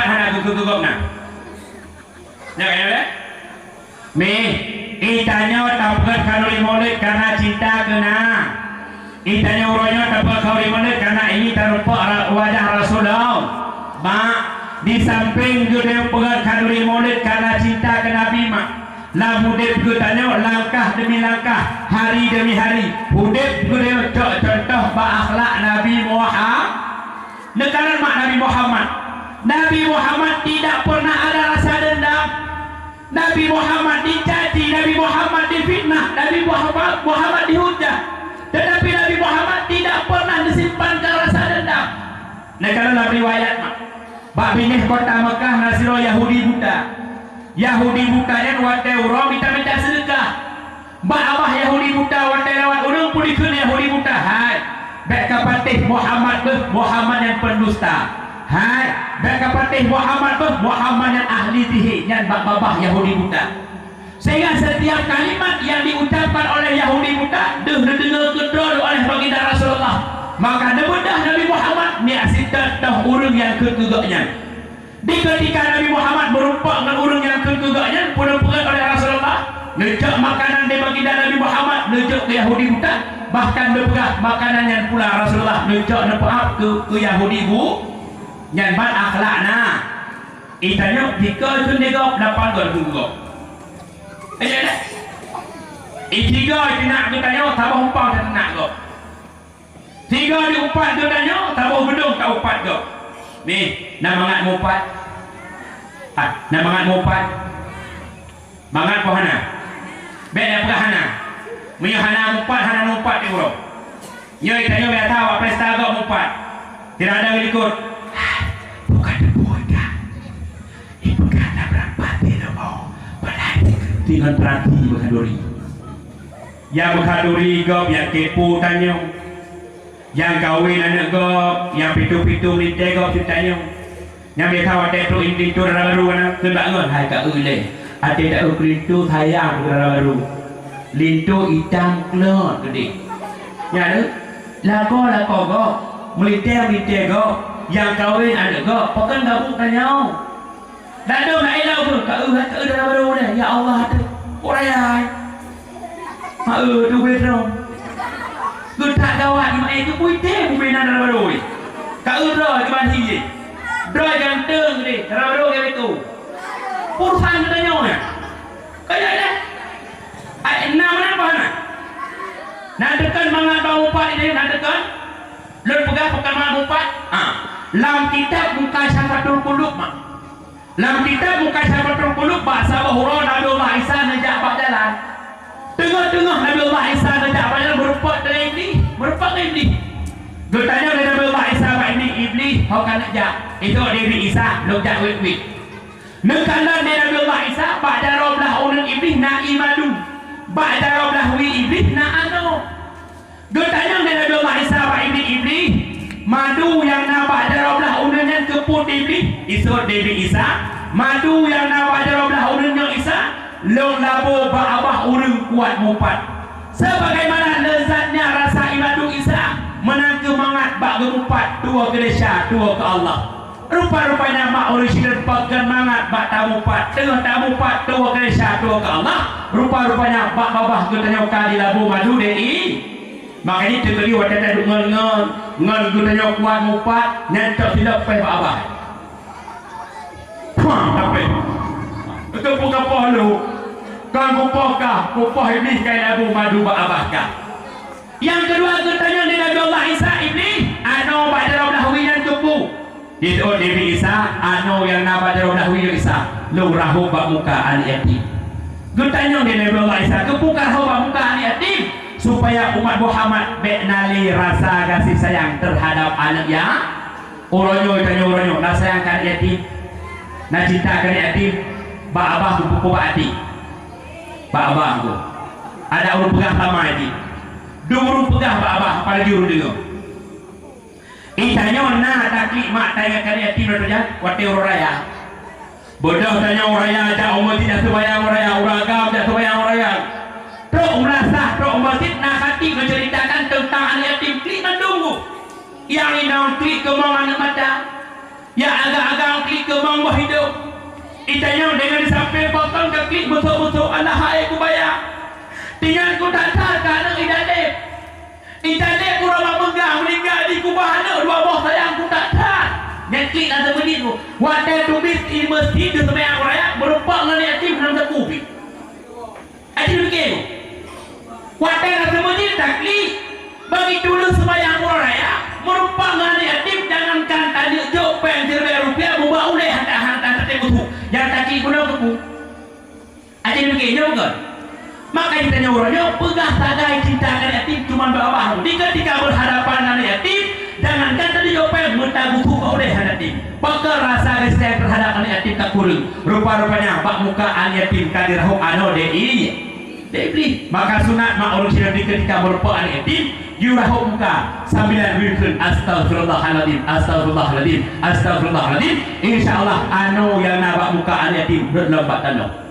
S1: hana gugup na. Jangan ya? Me, itanya tampil kalori mulut karena cinta kena. Itanya uranya tampil kalori mulut karena ini tarupa wajah Rasulullah. Mak, di samping juga pegang kalori mulut karena cinta ke Nabi mak. Lah hudib tanya langkah demi langkah, hari demi hari. Hudib contoh akhlak Nabi Muhammad. Negara mak Nabi Muhammad. Nabi Muhammad tidak pernah ada rasa dendam. Nabi Muhammad dicaci, Nabi Muhammad difitnah, Nabi Muhammad dihujah. Tetapi Nabi Muhammad tidak pernah disimpankan rasa dendam. Negara Nabi riwayat mak. Bak binih kota Mekah Nasiro Yahudi Buddha. Yahudi buta dan watai urang minta sedekah. Mbak abah Yahudi buta watai lawat urang pulikeun Yahudi buta. Hai, bek kapatih Muhammad yang pendusta. Hai, bek kapatih Muhammad yang ahli sihir yang babah Yahudi buta. Sehingga setiap kalimat yang diucapkan oleh Yahudi buta dengar gedor oleh baginda Rasulullah. Maka debedah Nabi Muhammad ni asita dah urang yang ketugaknya. Di ketika Nabi Muhammad berumpa dengan orang yang ketugaknya pura-pura oleh Rasulullah nejak makanan dia baginda Nabi Muhammad nejak ke Yahudi buta bahkan berperah makanan yang pula Rasulullah nejak nepaap ke Yahudi bu yang bat akhlakna itanya jika itu negok dapat gol tiga itu nak ditanya tambah umpang dan nak go tiga diumpat dia tanya tambah bedung tak umpat go. Nih, nak mangat mupat. Nak mangat mupat. Mangat po hana. Beda pula hana. Munyo hana mupat di urang. Nyo itanyo beta wa presta go mupat. Tidak ada ikut. Bukan boga. Ibu kana berapa tidak mau. Padahal tinggal perhati berkaduri. Yang berkaduri go yang kepo tanyo. Yang kawin anak go, yang pitu-pitu melintai go ceritanya. Yang dia tahu ada tu inti tu dalam baru mana sebab ngon hai ka ule. Ada tak ukrintu sayang dalam baru. Lintu hitam kelot gede. Ya tu. Lako go, melintai go. Yang kawin anak go, pakai gabung tanya. Dah ada nak elau pun ka dalam baru ni. Ya Allah tu. Orang ai. Tu betul. Tak gawat mak itu puite pembina dalam baru ni. Kak udra ke banti. Dra ganteng ni, dalam baru ke itu. Pursan tanya ni. Kayak dah. Ai enam apa nak? Nak tekan mangat bau empat ini nak tekan. Lur pegang pekan mangat empat. Lam kitab muka syafatul qulub mak. Lam kitab muka syafatul qulub bahasa bahura Nabi Allah Isa najak pak jalan. Tengah-tengah Nabi Allah Isa najak pak jalan berupa dari ini. Gutanya oleh Nabi Allah Isa wa ini iblis hau kan jak. Itu Nabi Isa lu jak wit. Nekalan Nabi Allah Isa ba'da rablah ulun iblis na imadu. Ba'da rablah wi iblis na anu. Gutanya oleh Nabi Allah Isa wa ini iblis madu yang na ba'da rablah ulun yang keput iblis. Isu Nabi Isa madu yang na ba'da rablah ulun yang Isa lu labo ba'abah urang kuat mupat. Sebagaimana lezatnya rasa imadu Isa menang kemangat bak gempat dua ke Malaysia dua ke Allah. Rupa-rupanya mak original pakai mangat bak tamupat tengah tamupat dua ke Malaysia dua ke Allah. Rupa-rupanya bak babah gutanya kali labu madu dei. Makanya terkali wadah duduk ngon gutanya kuat mupat nyantok silap peh babah. Tapi itu bukan pohlu. Kan kupah iblis kaya labu madu bak abahkah. Yang kedua bertanya di Nabi Allah Isa iblis anu ba'da rablahu yang tubuh. Itu Nabi Isa anu yang na ba'da rablahu Isa lu rahu bak muka al yatim. Bertanya di Nabi Allah Isa kebuka rahu bak muka al yatim supaya umat Muhammad beknali rasa kasih sayang terhadap anak ya. Uronyo tanya uronyo na sayang kan yatim. Na cinta kan yatim. Bak abah buku bak ati. Bak abah tu. Ada urut pegang sama yatim. Dulu pegah abah apalagi urut dengar. Itanya na taklik mak tanya kan yatim saja wate orang raya. Bodoh tanya orang raya ajak umat tidak sembahyang orang raya, uragam tidak sembahyang orang raya. Tok merasa tok masjid nak hati menceritakan tentang anak yatim klik mendunggu. Yang ini klik kemang anak mata. Yang agak-agak klik kemang buah hidup. Itanya dengan sampai potong ke klik betul-betul anak hai ku bayar. Tinggal ku tak tahu anak idadep. Idadep ku ramah megang meninggal di kubah anak dua boh sayang ku tak tahu. Nyakit lah sebenarnya tu. Wadah tumis di masjid di semayang raya berempat dengan yatim dalam sekupi. Adik begitu. Wadah lah sebenarnya taklik. Bagi dulu semayang raya berempat dengan yatim jangankan tadi jok pen jerbai rupiah buat uleh hantar-hantar tak butuh. Yang taklik guna kepu. Adik begitu bukan? Maka ditanya orangnya pegah tagai cinta anak yatim cuma bawah. Ketika berhadapan anak yatim jangankan tadi jawapan minta buku oleh anak yatim. Maka rasa respect terhadap anak yatim tak kurang. Rupa-rupanya bak muka anak yatim kadirahum ano dei. Maka sunat mak orang Cina ketika berupa anak yatim yurahum muka sambilan wirkan astagfirullahaladzim astagfirullahaladzim astagfirullahaladzim. InsyaAllah ano yang nabak muka anak yatim berlompat tanah.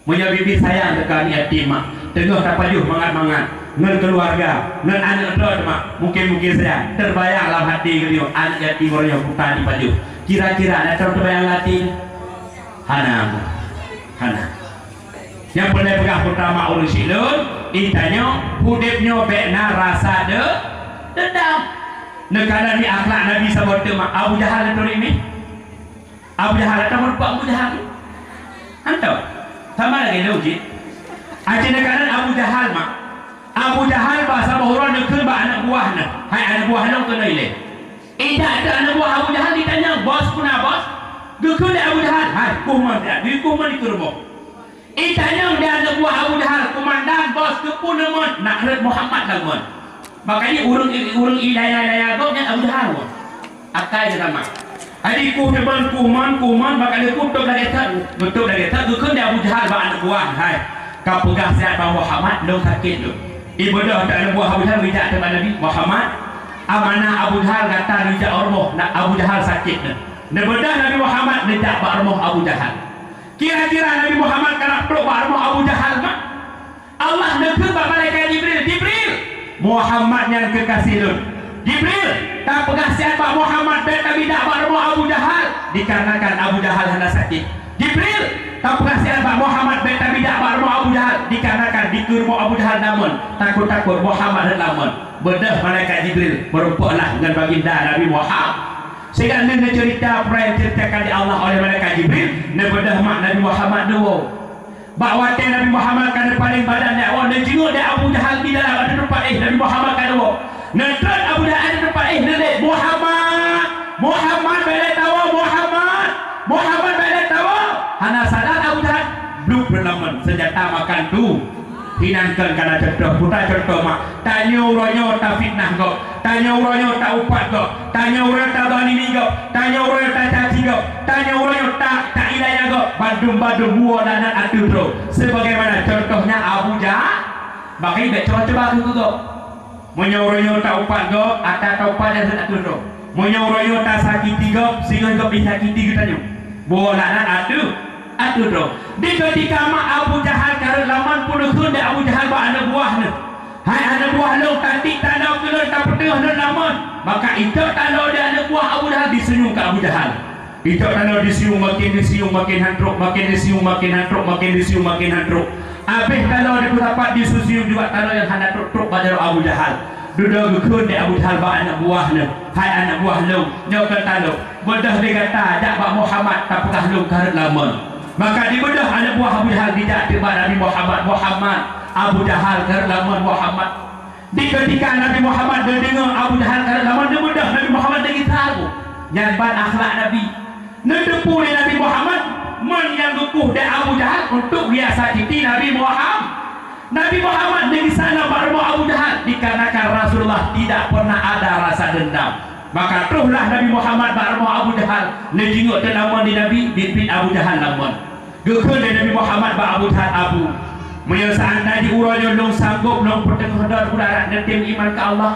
S1: Punya bibi sayang dekat yatim mak. Tengah tapajuh mangat-mangat. Ngan keluarga, ngan anak dod mak. Mungkin saya terbayang dalam hati dia anak yatim orangnya bukan di pajuh. Kira-kira ada terbayang hati? Hana. Yang boleh pegang pertama urus silun, intanya hudipnya bekna rasa dendam. Negara ni akhlak Nabi sabut mak Abu Jahal itu ini. Abu Jahal itu merupakan Abu Jahal. Hantar. Sama lagi logik. Aja negara Abu Jahal mak. Abu Jahal bahasa bahura nekun ba anak buahnya. Hai anak buahnya kena ile. Tidak ada anak buah Abu Jahal ditanya bos puna bos. Gekun Abu Jahal. Hai kuman dia. Di kuman di kurbo. Ditanya dia anak buah Abu Jahal komandan bos kepun nemon nak red Muhammad lamun. Makanya urung ilaya goknya Abu Jahal. Akai sama. Adik ku hebat kuman bakal kutuk lagi tak betul lagi tak gekun dia Abu Jahal ba anak buah. Hai kau pegang sihat bahawa Muhammad lu sakit lu. Ibadah tak ada buah Abu Jahal bijak kepada Nabi Muhammad. Amanah Abu Jahal kata bijak ormoh nak Abu Jahal sakit. Nebedah Nabi Muhammad bijak ormoh Abu Jahal. Kira-kira Nabi Muhammad kena peluk ormoh Abu Jahal mak. Allah nekun ba malaikat Jibril. Muhammad yang kekasih lu. Jibril tak pegang sihat Pak Muhammad dan Nabi dak ormoh Abu Jahal dikarenakan Abu Jahal hendak sakit. Jibril tak pegang sihat Pak Muhammad dan Nabi dak ormoh Abu Jahal dikarenakan dikurmo Abu Jahal namun takut Muhammad dan namun bedah malaikat Jibril berumpaklah dengan baginda Nabi Muhammad. Sehingga nene cerita apa yang ceritakan di Allah oleh malaikat Jibril nebedah mak Nabi Muhammad dua. Bahawa Nabi Muhammad kan paling badan dia awak dan jenguk dia Abu Jahal di dalam ada tempat Nabi Muhammad kan dua. Netrat Abu Jahal ada tempat nenek Muhammad balik tawa Muhammad balik tawa. Hana sadar Abu Jahal bluk berlaman senjata makan tu. Hinangkan karena contoh putar contoh mak tanya orangnya tak fitnah kau tanya orangnya tak upat kau, tanya orang tak bani kau, tanya orang tak caci kau, tanya orangnya tak ilahnya kau, badum buah dan atur bro. Sebagaimana contohnya Abu Jahal, makanya coba aku kau. Menyorongnya tak upat kau, atau tak upat dan atur bro. Menyorongnya tak sakiti kau, sehingga kau disakiti katanya. Buah dan atur bro. Di ketika Abu Jahal karena laman pun dia Abu Jahal anak buahnya. Hai anak buah lo tadi tanah kelur tak pernah ada laman. Maka itu tanah dia anak buah Abu Jahal disenyum ke Abu Jahal. Itu tanah disium makin hantruk, makin disium makin hantruk. Habis tanah dia dapat disusium juga tanah yang hendak truk pada Abu Jahal. Duduk gekun di Abu Jahal anak buahnya. Hai anak buah lo, nyokan tanah. Bodoh dia kata jak Pak Muhammad tak pernah lo karut laman. Maka dibedah anak buah Abu Jahal tidak tiba Nabi Muhammad Abu Jahal karut laman Muhammad. Di ketika Nabi Muhammad dia dengar Abu Jahal karut laman, dia bedah Nabi Muhammad lagi tahu nyamban akhlak Nabi. Nedepu di Nabi Muhammad men yang guguh dari Abu Jahal untuk biasati Nabi Muhammad. Nabi Muhammad di sana baru Abu Jahal dikarenakan Rasulullah tidak pernah ada rasa dendam. Maka teruslah Nabi Muhammad baru Abu Jahal lejenguk terlaman di Nabi dipin Abu Jahal laman. Gekun dari Nabi Muhammad ba Abu Jahal Abu. Menyelesaikan tadi uranya long sanggup long pertengah dar budarat dan tim iman ke Allah.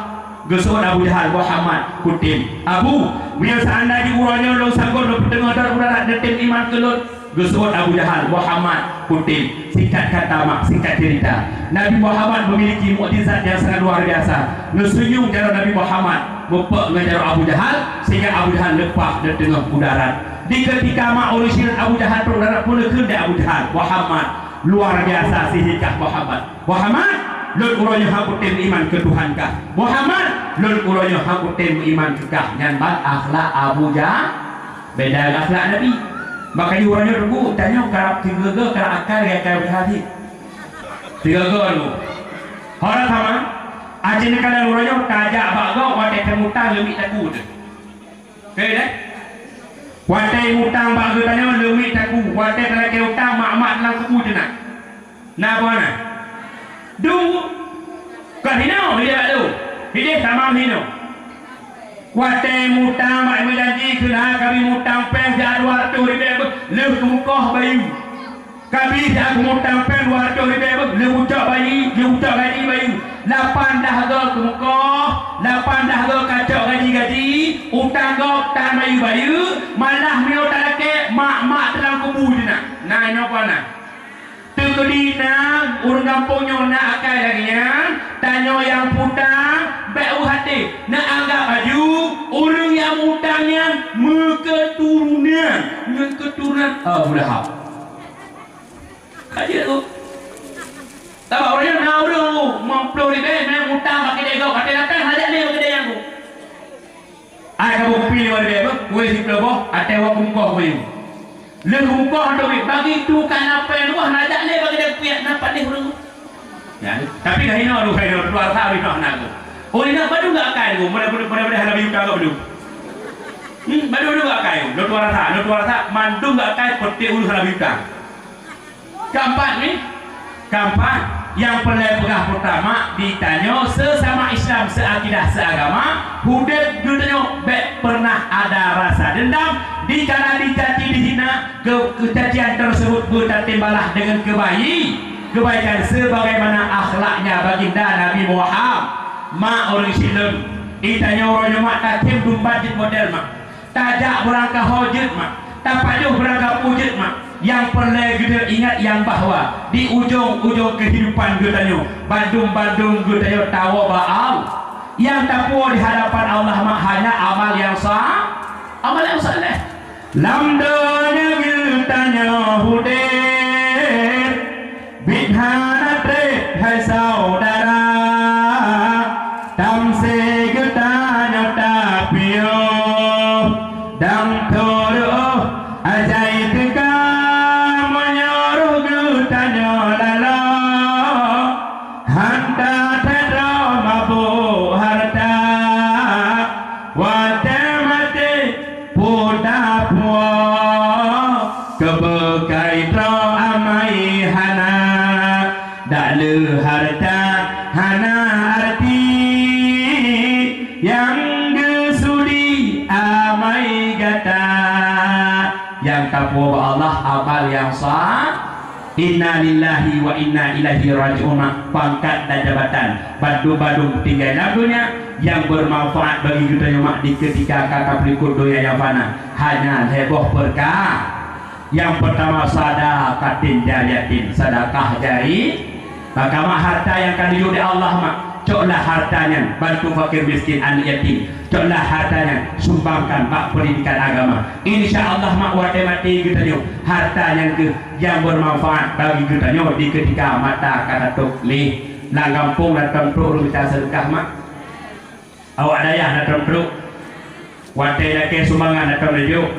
S1: Gesur Abu Jahal Muhammad kutim Abu. Menyelesaikan tadi uranya long sanggup long pertengah dar budarat dan tim iman ke Lut. Gesur Abu Jahal Muhammad kutim. Singkat kata mak, singkat cerita. Nabi Muhammad memiliki mukjizat yang sangat luar biasa. Ngesunyung jalan Nabi Muhammad mempek ngejar Abu Jahal sehingga Abu Jahal lepas dari tengah budarat. Di ketika mak orisinal Abu Jahal budarat pun lekun dari Abu Jahal Muhammad. Luar biasa sihirkah Muhammad. Lul uronya hakutim iman ke Tuhankah Muhammad. Lul uronya hakutim iman ke kah nyanbat akhlak Abu Jahal beda akhlak Nabi. Maka di uronya tunggu tanya kerap tiga kerap akal ya kerap hati tiga lu orang sama aja ni kalau uronya tajak bago wadah temutang lebih takut oke deh wadah utang bago tanya lebih takut wadah kalau ke utang mak lang kebu jenak na apa na dulu kan hino dia tu dia sama hino wadah utang mak berjanji kena kami utang pen jadual tu dia leh mukoh bayu kami aku utang pen 200,000 leh ucap bayi dia ucap gaji bayu 8 dah ke mukoh 8 dah kacau gaji utang gok tan bayu malah mio tak leke mak dalam kubu dia nah ini apa nak Tegedina urang kampungnya nak akal lagi ya. Tanya yang putang bau hati nak anggap baju orang yang utangnya keturunan udah kaji tu tak apa orang nak orang mamplo di bawah nak utang pakai dia kau kata datang hajat dia pakai dia yang tu ai kamu pilih orang dia kue si pelabo atau waktu muka kue Lengkau doa bagi tu kan apa yang luah najak le bagi dia punya nampak dia orang. Ya, tapi dah ino dua tahun ino nak. Oh ino badu enggak akai tu. Mudah-mudahan lebih utang badu. Badu enggak akai. Dua rasa mandung enggak akai seperti ulu lebih utang. Keempat ni, yang pegang pertama ditanya sesama Islam seakidah seagama hudet ditanya pernah ada rasa dendam dikala dicaci dihina kecacian tersebut bertimbalah dengan kebaikan sebagaimana akhlaknya baginda Nabi Muhammad mak orang Islam ditanya orangnya mak takim dumbajit model mak tajak berangkat hujud mak tapak jauh berangkat wujud mak yang perlu kita ingat yang bahwa di ujung kehidupan kita tanya bandung kita tahu baal yang tapu di hadapan Allah mak hanya amal yang sah lamdanya tanya hudir bidhana tre hai saudara tamse kita nyata pio dam thoro ajaib ka harta hana arti yang gesudi amai gata yang tapu Allah amal yang sah. Inna lillahi wa inna ilaihi raji'un. Pangkat dan jabatan badu-badu tinggal dunia yang bermanfaat bagi kita yang di ketika kata berikut dunia yang fana hanya heboh berkah. Yang pertama sadaqatin jariyatin, sedekah jari. Maka harta yang akan diuji oleh Allah coklah hartanya bantu fakir miskin anak yatim, coklah hartanya sumbangkan mak pendidikan agama. Insyaallah mak wate mati kita nyo harta yang bermanfaat bagi kita nyo di ketika mata kata tok li lang kampung dan tempruk kita sedekah mak awak dayah dan tempruk wate lake sumbangan dan tempruk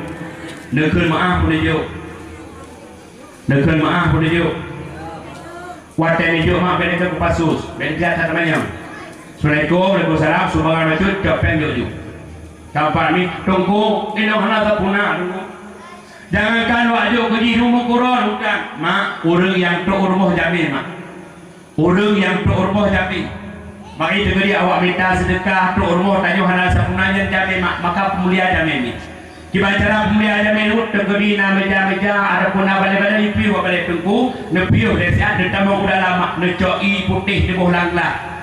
S1: neukeun maaf pun dieu neukeun maaf pun dieu wate dieu mak bene ke pasus bene jatah namanya. Assalamualaikum, waalaikumsalam, sumbangan baju cok penjuk. Kapan ni tunggu ini hana tapuna tunggu. Jangankan wajib kerja rumah kurang bukan. Mak, orang yang tok rumah jamin mak. Orang yang tok rumah jamin. Maka itu dia awak minta sedekah tok rumah tanya hana sapunanya jamin mak, maka pemulia jamin ni. Kita cara pemulia jamin ut tegeri na meja-meja ada pun balik-balik piu balik tunggu, nepiu desi ada tamu udah lama necoi putih di bawah langlah.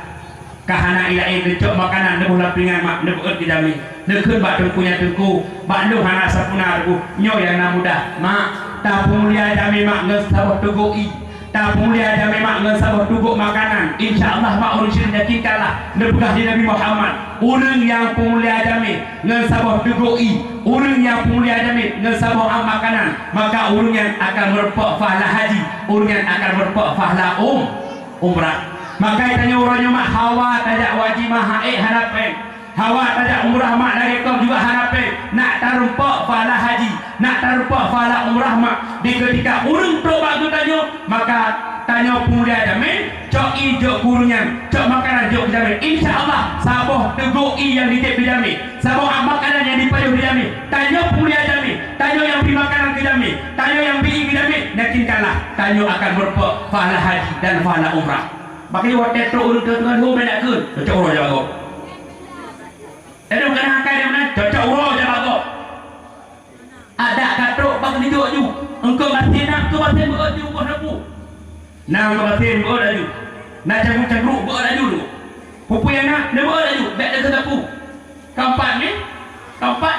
S1: Kahana ilai necok makanan nebuh lampingan mak nebuh kidami nekeun bak tengkunya tengku bak nu hana sapuna rubuh nyo yang mudah mak ta mulia jami mak geus sabah tugoi ta mulia jami mak geus sabah tuguk makanan insyaallah mak urusin yakikalah nebegah di Nabi Muhammad urang yang mulia jami geus sabah tugoi urang yang mulia jami geus sabah makanan maka urang yang akan merpok pahala haji urang yang akan merpok pahala umrah. Maka tanya orangnya mak hawa tajak wajib mah harapan hawa tajak umrah mak dari kau juga harapan nak tarumpok pahala haji nak tarumpok pahala umrah mak di ketika urang tok bagu tanya maka tanya pemulia jamin cok ijo gurunya cok makanan jok jamin insyaallah saboh tegoi yang ditip dijamin saboh makanan yang dipayuh dijamin tanya pemulia jamin tanya yang beri makanan dijamin tanya yang beri dijamin yakinkanlah tanya akan berpok pahala haji dan pahala umrah. Makanya waktu itu urut dengan rumah nak kun, cocok urut je bagus. Ada bukan hakai dia mana, cocok urut je bagus. Ada katrok bang dijuk ju, engkau batin nak, engkau batin berut ju buat aku. Nah engkau batin berut aju, nak canggung berut aju dulu. Pupu yang nak, dia berut aju, baik dia kata pu. Keempat ni, keempat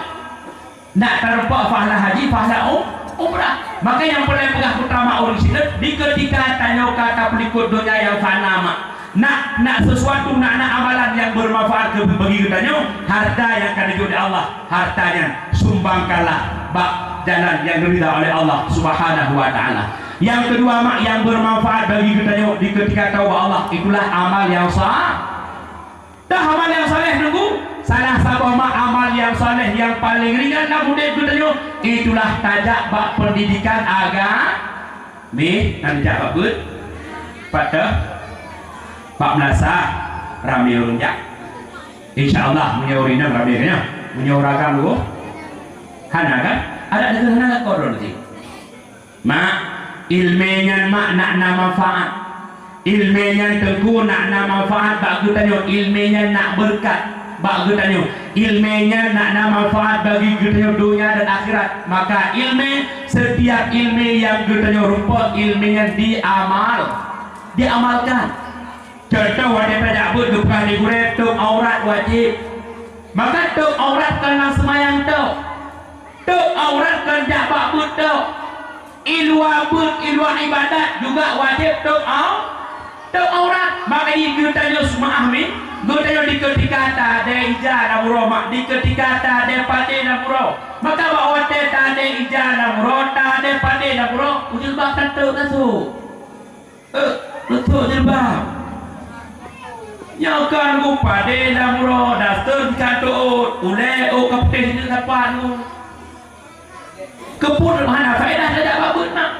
S1: nak terempak pahala haji, pahala umrah. Maka yang paling pegah utama orang sini di ketika tanya kata pelikut dunia yang fana mak nak sesuatu nak amalan yang bermanfaat bagi kita harta yang akan dijual Allah hartanya sumbangkanlah bak jalan yang diridha oleh Allah Subhanahu wa taala. Yang kedua mak yang bermanfaat bagi kita di ketika tahu Allah itulah amal yang sah. Dah amal yang saleh nunggu salah satu amal yang saleh yang paling ringan namun dia itulah tajak bak pendidikan agama ni nanti jawab good pada Pak Melasa rami runjak insyaallah menyaurina raminya menyaurakan dulu hana kan ada hana kodon sih mak ilmenya mak nak manfaat ilmenya tengku nak manfaat bagi tanya ilmenya nak berkat bagi tanya ilmenya nak manfaat bagi kita dunia dan akhirat maka setiap ilmu yang kita rupa ilmunya diamalkan. Contoh wajib tajabut bukan digureh tuk aurat wajib maka tuk aurat kena semayang tuk aurat kena bakbut tuk ilwa ibadat juga wajib tuk aurat maka ini kita semua ahmi kita di ketika tak ada ijazah namuro di ketika tak ada pade namuro maka bawa tak ada ijazah namuro tak ada pade namuro jilbab tentu betul jilbab yang kan ku pade namuro dasar kantor ule kapten ini depan kepun mana faedah tidak bagus nak.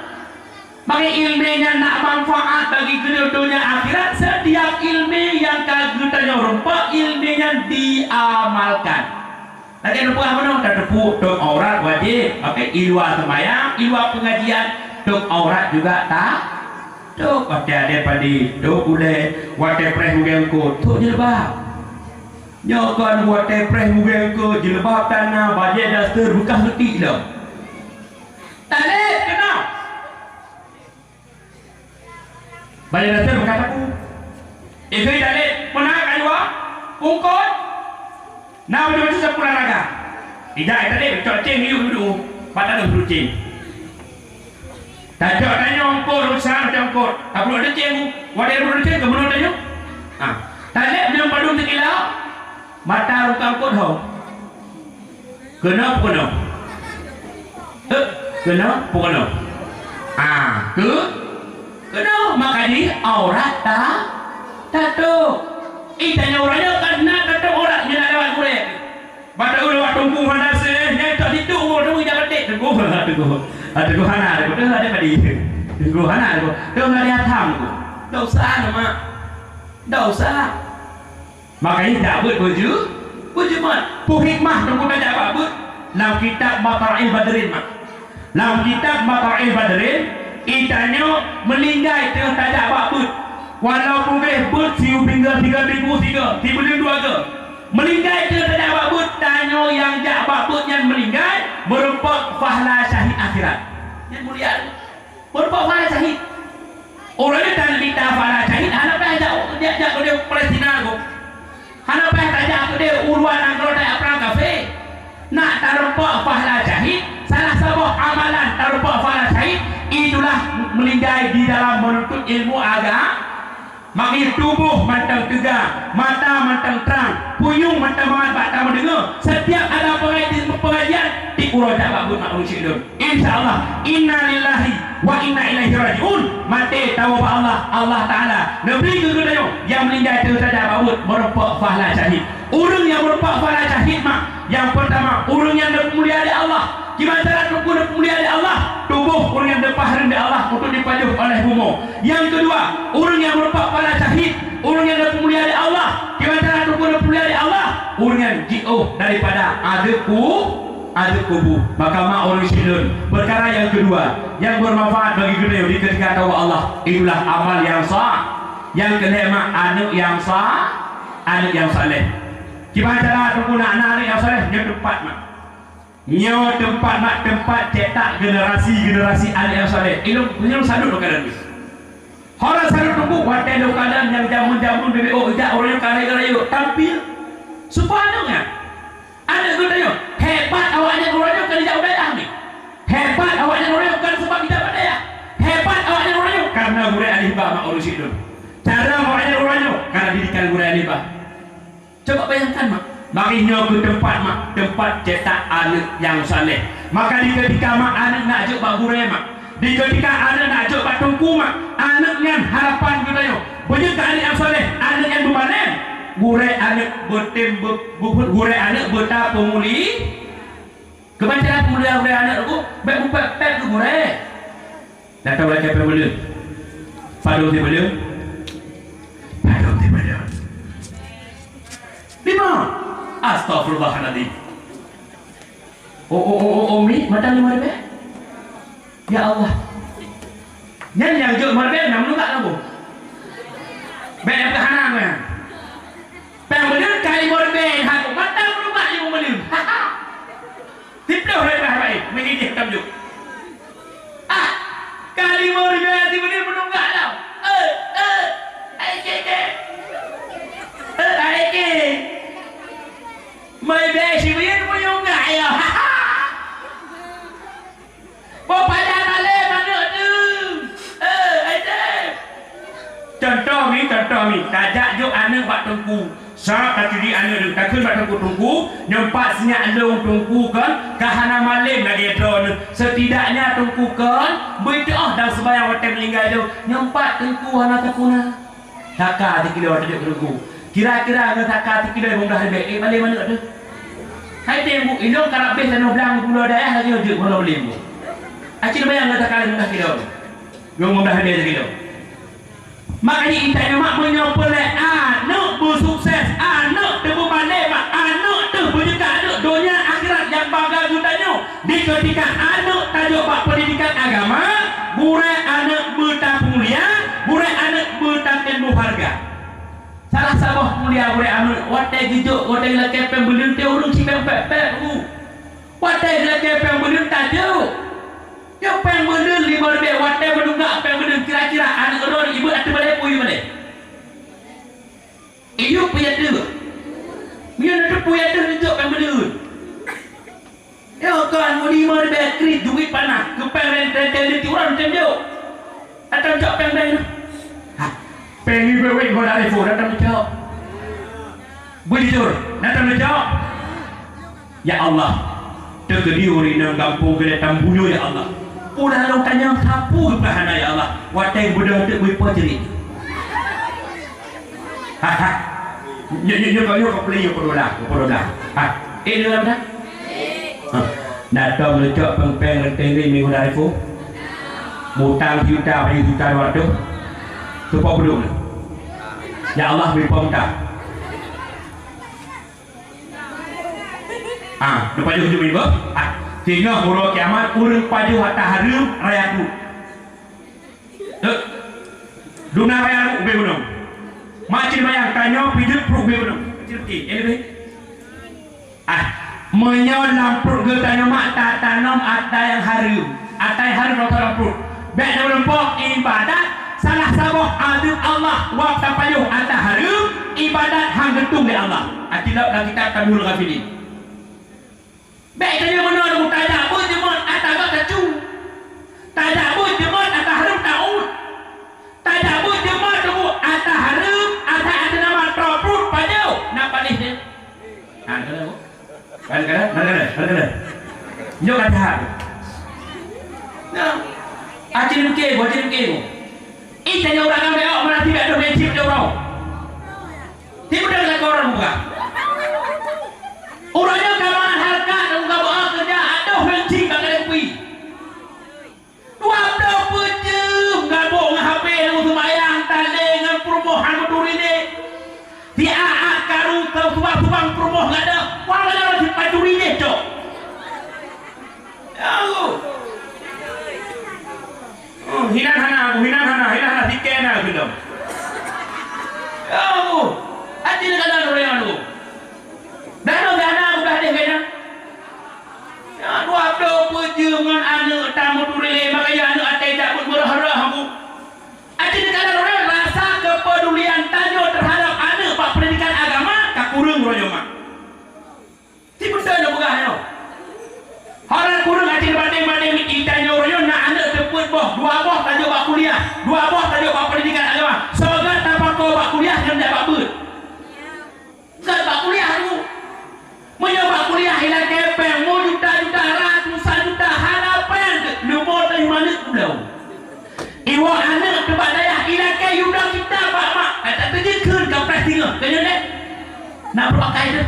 S1: Maka ilmunya nak manfaat bagi dunia akhirat setiap ilmu yang kita rumput ilmunya diamalkan. Lagi rumput apa dong? Tepuk dok aurat wajib. Oke ilwa semayang, ilwa pengajian, dok aurat juga tak. Dok ada padi, dok boleh, wate preh mungkin ko, tu jilbab. Nyokan buat tepres mungkin ke jilbab tanah bajai daster bekas letik dah. Tak leh kena. Bajai daster bekas aku. Kau tak leh mana kayu pungkot. Nah udah macam sepuluh raga. Tidak tak leh coceng dulu. Pada dah berucing. Tak ada nyongkor usaha nyongkor. Tak perlu ada ceng. Wadah berucing ke mana tanya? Tak leh belum padu tekilau. Mata rukang kot ho. Kena kena. Kena kena. Kena makanya aurat tak tu. Tanya orangnya kena kata orang yang nak lewat kulit. Pada ulah tunggu mana sih? Yang tak itu orang tu jangan dek tunggu hana tu ada padi. Tunggu hana tu. Tu ngari atam tu. Dosa nama. Dosa. Makanya tak buat baju mat hikmah tunggu tak buat dalam kitab Matar'il Badrin mak dalam kitab Matar'il Badrin itanya melinggai tengah tak buat walaupun buat siu pinggal 3,003 tiba dua ke melinggai tengah tak buat tanya yang tak buat yang melinggai merupakan pahala syahid akhirat yang mulia merupakan pahala syahid orang yang minta pahala syahid anak dia Palestina tu. Hana peh tajak dia uruan angkor tak perang kafe. Nak tarupak pahala syahid, salah sebuah amalan tarupak pahala syahid itulah melinggai di dalam menuntut ilmu agama. Maki tubuh mantang tegang, mata mantang terang, puyung mantang manfaat tak mendengar. Setiap ada pengajian diurut tak bagus mak usyidun. Insyaallah inna lillahi wa inna ilaihi rajiun. Mati tahu Allah Taala. Nabi ke kedaya yang meninggal itu saja bagus merupakan pahala syahid. Orang yang merupakan pahala syahid mak yang pertama orang yang dimuliakan Allah. Gimana cara tubuh dimuliakan Allah? Tubuh orang yang dipaharin oleh Allah untuk dipajuh oleh bumi. Yang kedua, orang yang merupakan pahala syahid, orang yang dimuliakan Allah. Gimana cara tubuh dimuliakan Allah? Orang yang jauh daripada ada kubu. Maka mak orang syidun. Perkara yang kedua, yang bermanfaat bagi kita di ketika tahu Allah, itulah amal yang sah. Yang kelima, anak yang sah, anak yang saleh. Gimana cara tubuh anak yang saleh? Yang tempat mak. Nyawa tempat cetak generasi anak yang saleh. Ini sadut keadaan ni. Orang sadut tunggu wadah keadaan yang jamun BBO ijak orang yang kaya tampil. Subhanallah. Anak tu tanya, hebat awaknya orangnya kan ijak udayah ni. Hebat awaknya orangnya kan sebab kita udayah. Hebat awaknya orangnya karena gurai alifah mak urus itu. Cara awaknya orangnya karena didikan gurai alifah. Coba bayangkan mak. Makanya ke tempat cetak anak yang saleh. Maka di ketika mak anak nak ajak pak gurai mak, di ketika anak nak ajak pak tungku mak, anaknya harapan kita yo. Banyak anak yang saleh, anak yang bermanen. Gurai anak gurai anak berta pemuli. Kebanyakan pemuli gurai anak aku, baik upet tu gurai. Dah tahu lah siapa boleh? Padu si boleh? Padu si boleh. Lima. Astaghfirullahaladzim. Mi, mata lima ribu. Ya Allah. Yang jauh marbel nak menunggak aku. Baik apa hanang ya? Pembelian kali marbel aku mata menunggak 5 million. Tiplau baik. Mengidik tamjuk. Kali marbel tiba-tiba menunggak tau. Mai besi bien mo enggak ya. Bawa padangan le mana tu? Ada. Contoh mi tajak jo anak bak tungku. Sa kata di anak tak kun bak tungku nyempat senyak long tungku kan kahana malam lagi drone. Setidaknya tungku kan berdoa dan sembahyang waktu meninggal jo nyempat tungku anak takuna. Takah dikira waktu tungku. Kira-kira ada takah dikira yang dah lebih balik mana tu? Hai temu indong karap bes dan oblang pulau daya lagi ojuk pulau limbu. Acil bayang kata kali mudah kilo. Yang mudah dia kilo. Makanya intanya mak menyopel anak bersukses, anak tebu pandai mak, anak tu berjeka anak dunia akhirat yang bangga jutanya. Di ketika anak tajuk pak pendidikan agama, burai anak bertang mulia, burai anak bertang ilmu harga. salah sabah mulia boleh anu watai gijuk watai la kepeng belum teu urung si pempek watai la kepeng belum tadu yo peng belum lima lebih watai menunggak peng belum kira-kira anak orang ibu atu balai puyu mana iyu punya tu dia nak punya tu hidup peng belum yo kan mau lima lebih kredit duit panah kepeng rentel ti orang macam yo atau jok peng dah pengi bewe kau dah telefon datang menjawab bujur datang menjawab ya Allah terkedi urina kampung ke datang bunuh ya Allah ulah lo tanya sapu kebahana ya Allah watai budak tu wipo cerit ha nyo kau beli yo perolah ha dalam dah datang menjawab peng renteng minggu dah telefon mutang juta waktu supaya belum ya Allah beri pemuda lepas itu hujung ini sehingga huruf kiamat urung paju hatta harum rayaku duna rayaku ube gunung macam bayang tanya pijut perut ube gunung kecil ini be menyaw lampruk ke tanya mak tak tanam ada yang harum rata perut baik dalam lempok ibadat salah sabah adil Allah wa tapayuh anta harum ibadat hang gentung di Allah atilap dah kita kadul ghafilin baik tanya mana ada tadabbur jemot ataga tacu tadabbur jemot ata harum taud tadabbur jemot tu ata harum ata nama terprut padau nak paling dia kada nyo kata nah acin ke tanya orang kami mana tidak ada mencip dia orang tidak ada lagi orang buka orangnya kawan harga dan buka bawa kerja ada mencip tak ada pi 20 pejam gabung dengan HP dengan semayang tali dengan perumahan berduri ni di aak karu tubang perumahan tak ada walau ada di paduri ni cok ya Allah hinan hana tiket na gitu. Ya aku, hati nak ada orang aku. Dana aku dah ada kena. Ya aku ada perjuangan anak tamu turile makanya anak atai tak pun berharap aku. Hati nak ada orang rasa kepedulian tanya terhadap anak pak pendidikan agama tak kurang rojo mak. Ti betul nak bukan yo. Orang kurang hati banding kita nyoryo nak anak teput boh dua boh tajuk bak kuliah dua boh tajuk bak pendidikan agama semoga tanpa kau bak kuliah dan dapat ber kan bak kuliah tu menyoba kuliah hilang kepeng mau juta ratusan juta harapan lumur dari mana pulau iwa anak tempat daya hilang ke yudang kita bak mak tak terjekun kau praktik kena ni nak berpakai tu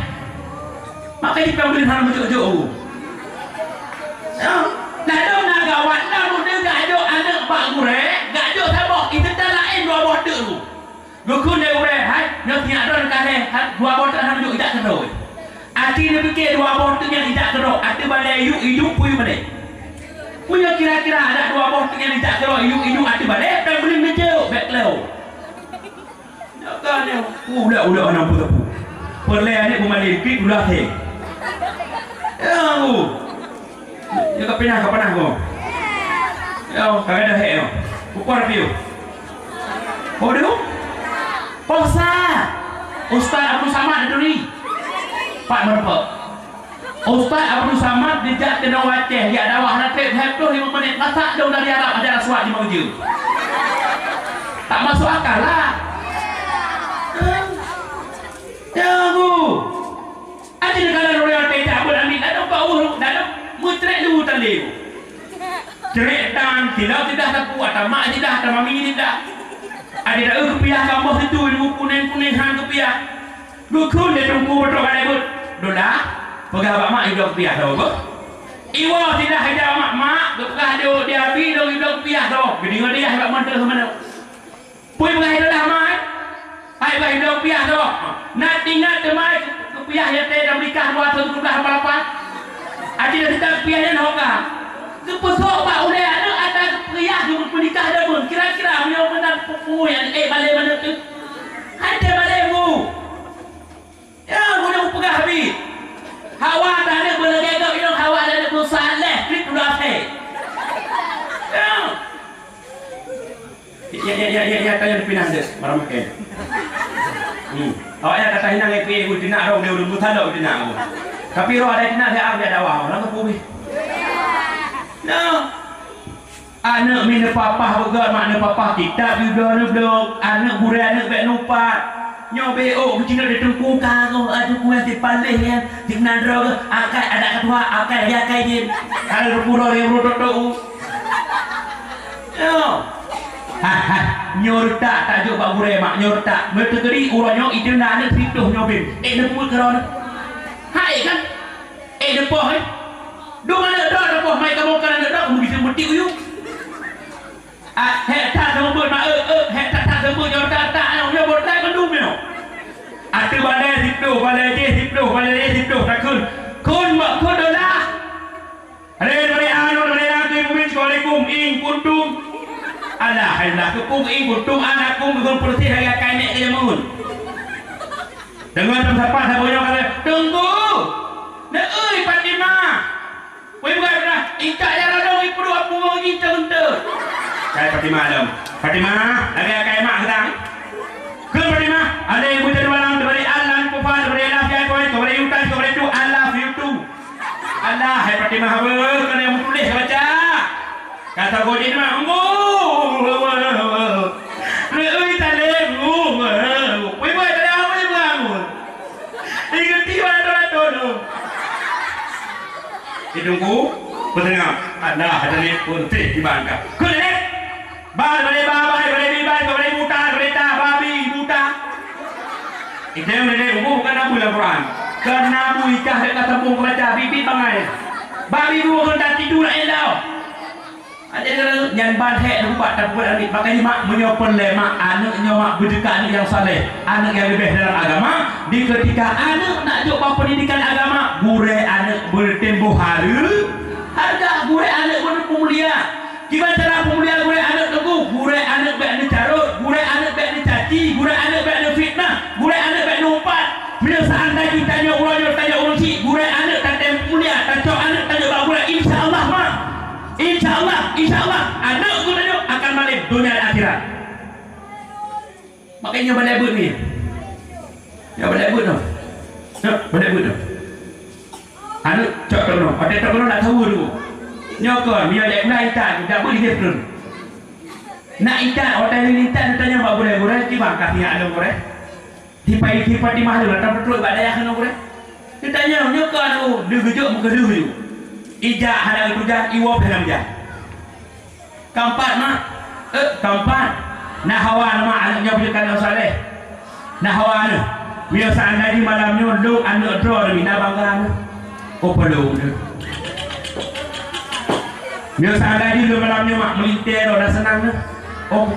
S1: makanya kita boleh haram macam-macam nak gawat nak muda gajok anak pak gure gajok sabok itu tak lain dua bodoh tu gukun dia gure hai nak tiak don kare dua bodoh nak juk tidak terus ati dia fikir dua bodoh yang tidak terus ati balai hidup puyu mana punya kira-kira ada dua bodoh yang tidak terus hidup ati balai dan boleh menjauh backlow kan dia udah anak putu perle ni pemali pik udah teh dia kepinah kau ya kagak ada heo ukur piu bodoh posa Ustaz Abdul Samad duri Pak Merpek Ustaz Abdul Samad dijak kena waceh ya dawah natib hep tu 5 menit masak jauh dari Arab ada rasuah di mauju tak masuk akal lah ya aku ada negara royal tidak boleh ambil ada bau ada mutrek dulu tadi cerik dan tidak kuat mak tidak mami tidak ada dah kepiah kamu itu ilmu kuning hang kepiah dukun dia tunggu betul kan ibu dola pegawai mak hidup kepiah tahu apa iwa tidak ada mak kekah dia abi hidup kepiah tahu gini dia hebat mantel mana puai pegawai dah mak hai pegawai hidup kepiah tahu nanti temai kepiah ya teh dah nikah buat satu kepiah apa ada kita piahnya hoka kepesok pak udah ada kepiah jumpa menikah dah pun kira-kira punya benar pupu yang balai mana tu ada balai Ya tanya pindah deh, marah makan. Awak yang kata hinang yang pilih udah nak rong dia udah buta dah udah nak. Tapi roh ada nak dia ada awak orang tu pun. No. Anak mina papa begal makna papa kita duduk anak gure anak baik numpat. Nyobe cina dia tungku kau aduh ku yang dipalih ya tinggal roh akai ada ketua akai ya akai dia. Kalau pura yang rodok. No. Nyorta tajuk pak gure mak nyorta mertegeri uranyo itu nana situ nyobim depu keron hai kan depo hai do mana depo mai kamu kan ada bisa mati uyu heta sembut mak heta sembut nyorta tak yo botai kendum yo atu balai situ takun kun mak kun dolah re anu re aku mumin assalamualaikum ing kuntum Allah Allah kepung kuntum anakum dengan bersih hari kainek dia mohon. Dengan tempat sabonya kata tunggu. Nak Fatimah. Wei bukan dah ingkak ya radong ipu dua punggung kita untuk. Saya Fatimah dong. Fatimah lagi kai mak sedang. Ke Fatimah ada yang buat dalam dari Allah kufar dari Allah saya kau dari utan dari tu Allah itu. Allah hai Fatimah apa kena yang tulis baca. Kata kau ini mah hidungku berdengar ada ni putih di bangka kulit balai buta babi buta itu yang dia bukan Abu Al-Quran karena Abu ikah dia kata pun baca bibi bangai babi dua hendak tidur elok ada yang banhek lupa tak buat ambil makanya mak menyopon lemak anaknya mak berdekat anak yang saleh anak yang lebih dalam agama di ketika anak nak coba pendidikan agama gure anak bertembuh harga gure anak berpemulia gimana cara pemulia gure anak teguh gure anak baik ni carut gure anak baik ni caci gure anak baik ni fitnah gure anak baik ni umpat bila seandainya kita tanya orang si gure anak tak pemulia tak cok anak tanya bak gure insyaAllah mak InsyaAllah anak ku tanya akan balik dunia dan akhirat. Makanya balik but ni. Ya balik but tu. Balik but tu. Anak cok tu. Ada tak nak tahu dulu. Nyokon dia lek naik tak tak boleh dia pun. Nak ikan orang yang ikan tanya bak gure di bangka ni ada gure. Tipai di mahal tak betul badai akan gure. Dia tanya nyokon tu dia gejuk muka dia. Ijak hadang tujan iwab dalam jah. Keempat mak, keempat nahawan mak anaknya berikan yang saleh. Nahawan biasa anda di malamnya lu anak draw demi nabangkan. Oh perlu. Biasa anda di malamnya mak melintir orang senang. Oh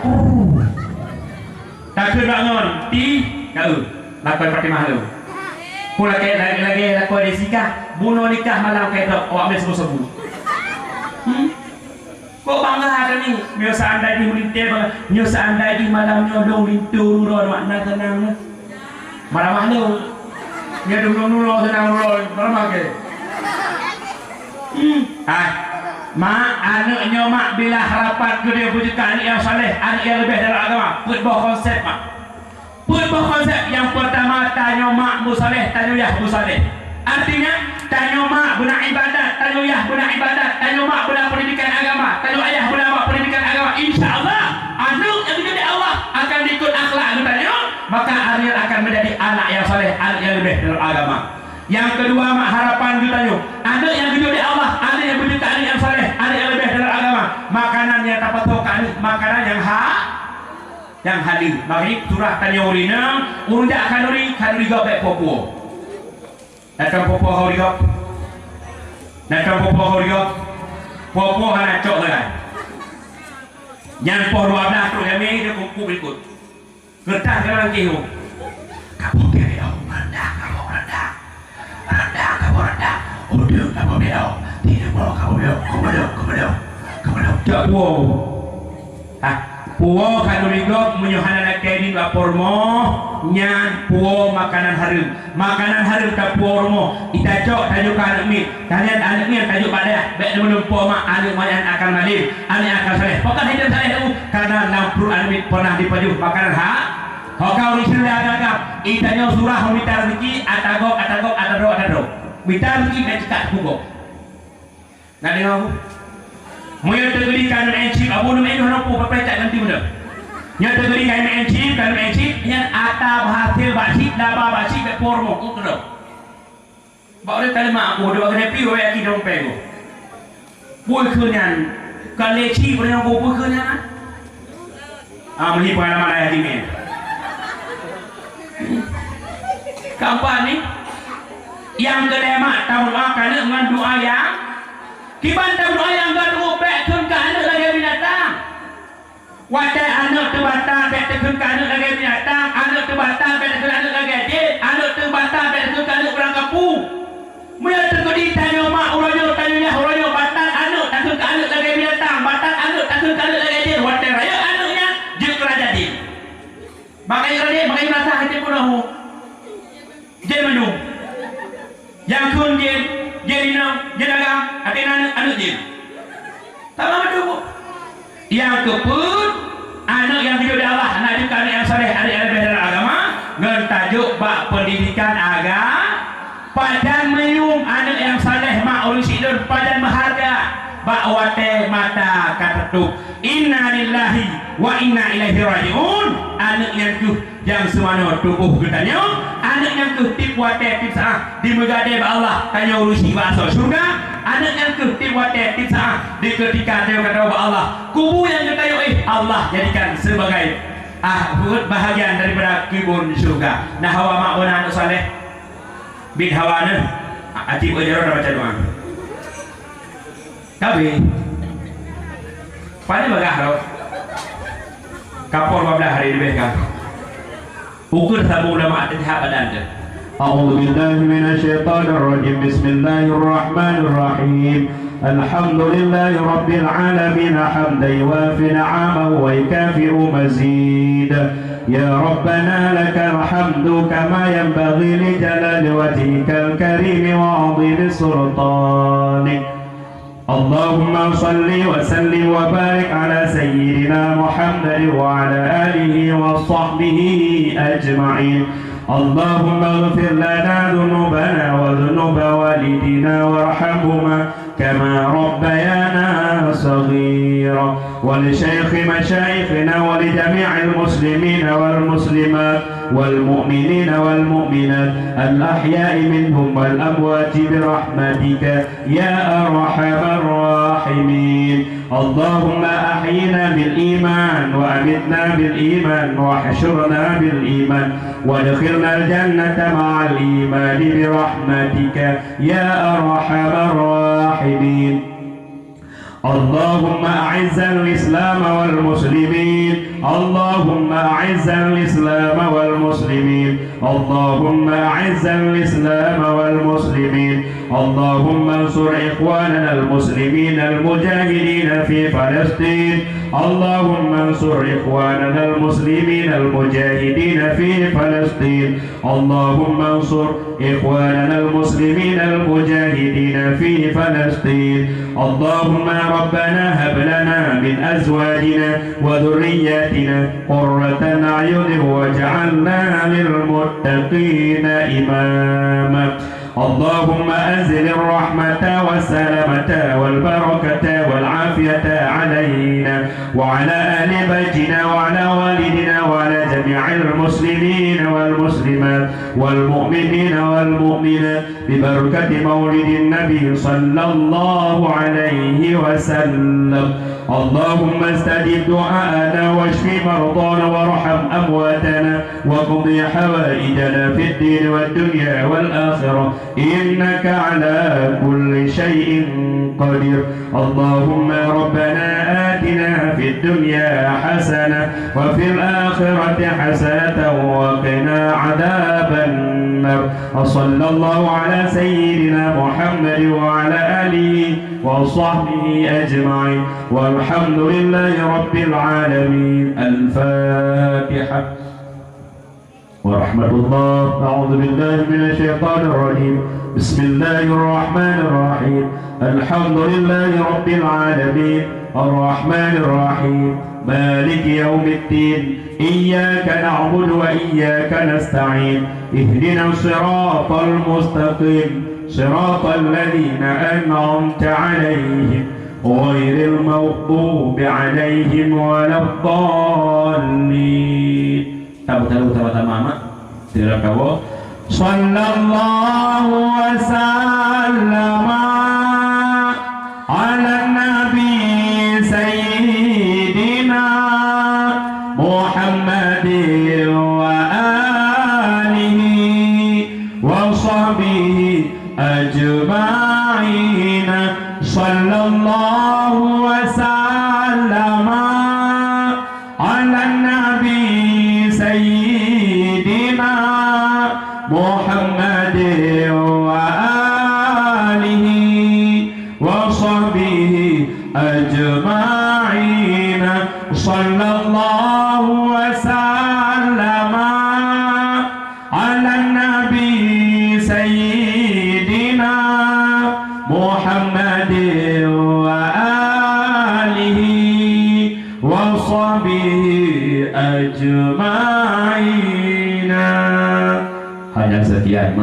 S1: takut bangun ti kau lakukan Fatimah lu. Pula kayak lagi lakukan desikah bunuh nikah malam kayak dok awak ambil sebu-sebu. Kok bangga ada ni? Biasa anda di melintir bangga. Biasa anda di malam nyodong lintur nurul makna tenang. Marah malu. Dia nurul tenang nurul. Marah ke? Mak anaknya mak bila harapan ke dia wujudkan anak yang saleh, anak yang lebih dalam agama. Putbah konsep mak. Putbah konsep yang pertama tanya mak musaleh, tanya yah musaleh. Artinya tanya mak guna ibadat, tanya ayah guna ibadat, tanya mak guna pendidikan agama, tanya ayah guna mak pendidikan agama. InsyaAllah anak yang menjadi Allah akan ikut akhlak tanya, maka anak akan menjadi anak yang saleh, anak yang lebih dalam agama. Yang kedua mak harapan tanya, anak yang menjadi Allah, anak yang menjadi anak yang saleh, anak yang lebih dalam agama. Makanan yang dapat tokan, makanan yang hadir. Mari surah tanya urina, urunjak kalori gobek popo. Datang popo horiok. Popo hana cok lah. Yang poh 12 tu yang ni dia kuku berikut. Kertas dia orang kihu. Kamu beliau rendah. Udah kamu beliau. Tidak mau kamu beliau. Kamu beliau. Cok wow. puo kanurigo menyuhana kaini lapormo nyan puo makanan harum ka puormo itajo tajuk anak mi kalian anak mi tajuk pada be menum puo ma anak mayan akan malim anak akan saleh pokok hidup saleh itu karena 60 anak mi pernah dipaju makanan kau ni sudah agak itanya surah minta rezeki atado minta rezeki becak kugo nggak dengar Moyo tegeri kan encik abu nu eno nopo papecak nanti muda. Nya tegeri kan encik nya ata hasil basi daba basi be pormo kudo. Ba ole tale ma aku do kene pi we aki dong pego. Boy keunyan kaleci pernah bobo keunyan. Meli pengalaman ayah di men. Kampanye yang kedema tahun akan dengan doa yang Kibantang doa yang gaduh bekun ke anak lagi binatang. Wadah anak terbatang bekun ke anak lagi binatang. Anak terbatang bekun anak lagi jin. Anak terbatang bekun ke anak orang kampung. Mula terkodi tanya mak uronyo tanya uronyo batang anak takun ke anak lagi binatang. Batang anak takun ke anak lagi jin. Wadah raya anaknya jin kerajaan jin. Makanya merasa hati pun aku. Jin menung. Yang kun jin. Jadi agam, anak jin. Tak lama dulu. Yang kepun, anak yang hidup di Allah, anak juga anak yang saleh, anak belajar agama, ngentajuk bak pendidikan agama, padan meyung anak yang saleh mak ulun sidun padan berharga, bak wate mata katetuk. Inna lillahi wa inna ilaihi rajiun. Anak yang yang semana tubuh katanya anak yang tip wate tip sah di megade ba Allah tanya urusi bahasa surga anak yang tip wate tip sah di ketika dia kata ba Allah kubu yang kata Allah jadikan sebagai bahagian daripada kebun surga. Nah hawa mak anak saleh bin hawana acip ajar baca doa tapi pada bagah lo kapor 15 hari lebih kan ukur sabu ulama atihab adanda.
S2: A'udzu billahi minasy syaithanir rajim. Bismillahirrahmanir rahim. Alhamdulillahi rabbil alamin hamdan yuwafi ni'amahu wa yukafi'u mazida. Ya Rabbana lakal hamdu kama yanbaghi li jalali wajhikal karim wa 'azimi sultanik. Allahumma salli wa sallim wa barik ala sayyidina Muhammad wa ala alihi wa sahbihi ajma'in. Allahumma ighfir lana dhunubana wa dhunuba walidina warhamhuma kama rabbayana saghira. Wa li syaikhi masyayikhina wa li jami'il muslimina wal muslimat wal mu'minina wal mu'minat al ahya'i minhum wal amwati bi rahmatika ya arhamar rahimin. Allahumma ahyina bil iman wa amitna bil iman wa hashurna bil iman wa adkhilna al jannata ma'al iman bi rahmatika ya arhamar rahimin. اللهم أعز الإسلام والمسلمين. اللهم أعز الإسلام والمسلمين. اللهم أعز الإسلام والمسلمين. اللهم انصر إخواننا المسلمين المجاهدين في فلسطين. اللهم انصر إخواننا المسلمين المجاهدين في فلسطين. اللهم انصر إخواننا المسلمين المجاهدين في فلسطين. اللهم ربنا هب لنا من أزواجنا وذرياتنا قرة أعين واجعلنا للمتقين إماما. اللهم أنزل الرحمة والسلامة والبركة والعافية علينا وعلى آل بيتنا وعلى والدنا وعلى جميع المسلمين والمسلمات والمؤمنين والمؤمنات ببركة مولد النبي صلى الله عليه وسلم. اللهم استجب دعاءنا واشف مرضانا وارحم أمواتنا وقضي حوائجنا في الدين والدنيا والآخرة إنك على كل شيء قدير. اللهم ربنا آتنا في الدنيا حسنة وفي الآخرة حسنة وقنا عذاب النار. النار. وصلى الله على سيدنا محمد وعلى آله وصحبه أجمعين والحمد لله رب العالمين. الفاتحة. ورحمة الله. أعوذ بالله من الشيطان الرجيم. بسم الله الرحمن الرحيم. الحمد لله رب العالمين الرحمن الرحيم مالك يوم الدين إياك نعبد وإياك نستعين اهدنا الصراط المستقيم صراط الذين أنعمت عليهم غير المغضوب عليهم ولا الضالين.
S1: Tabu mama tidak tahu. Sallallahu wasallam ala nabi sayyidina Muhammadin wa alihi wa sahbihi ajma'in. Sallallahu wasallam ala nabi sayyidina Muhammadin wa alihi wa sahbihi ajma'in. Sallallahu wasallam ala nabi sayyidina Muhammadin wa alihi wa sahbihi ajma'in. Hanya sekian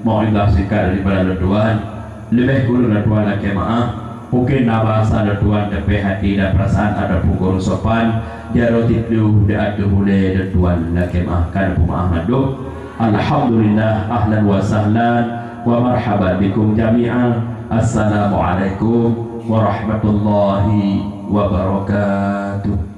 S1: mau dilaksanakan daripada leduan lebih guru leduan lagi mungkin bahasa leduan tapi hati dan perasaan ada pukul sopan dia roti dulu dia ada boleh leduan lagi kan pemaaf madu. Alhamdulillah ahlan wa sahlan wa marhaban bikum jami'an. Assalamualaikum warahmatullahi wabarakatuh.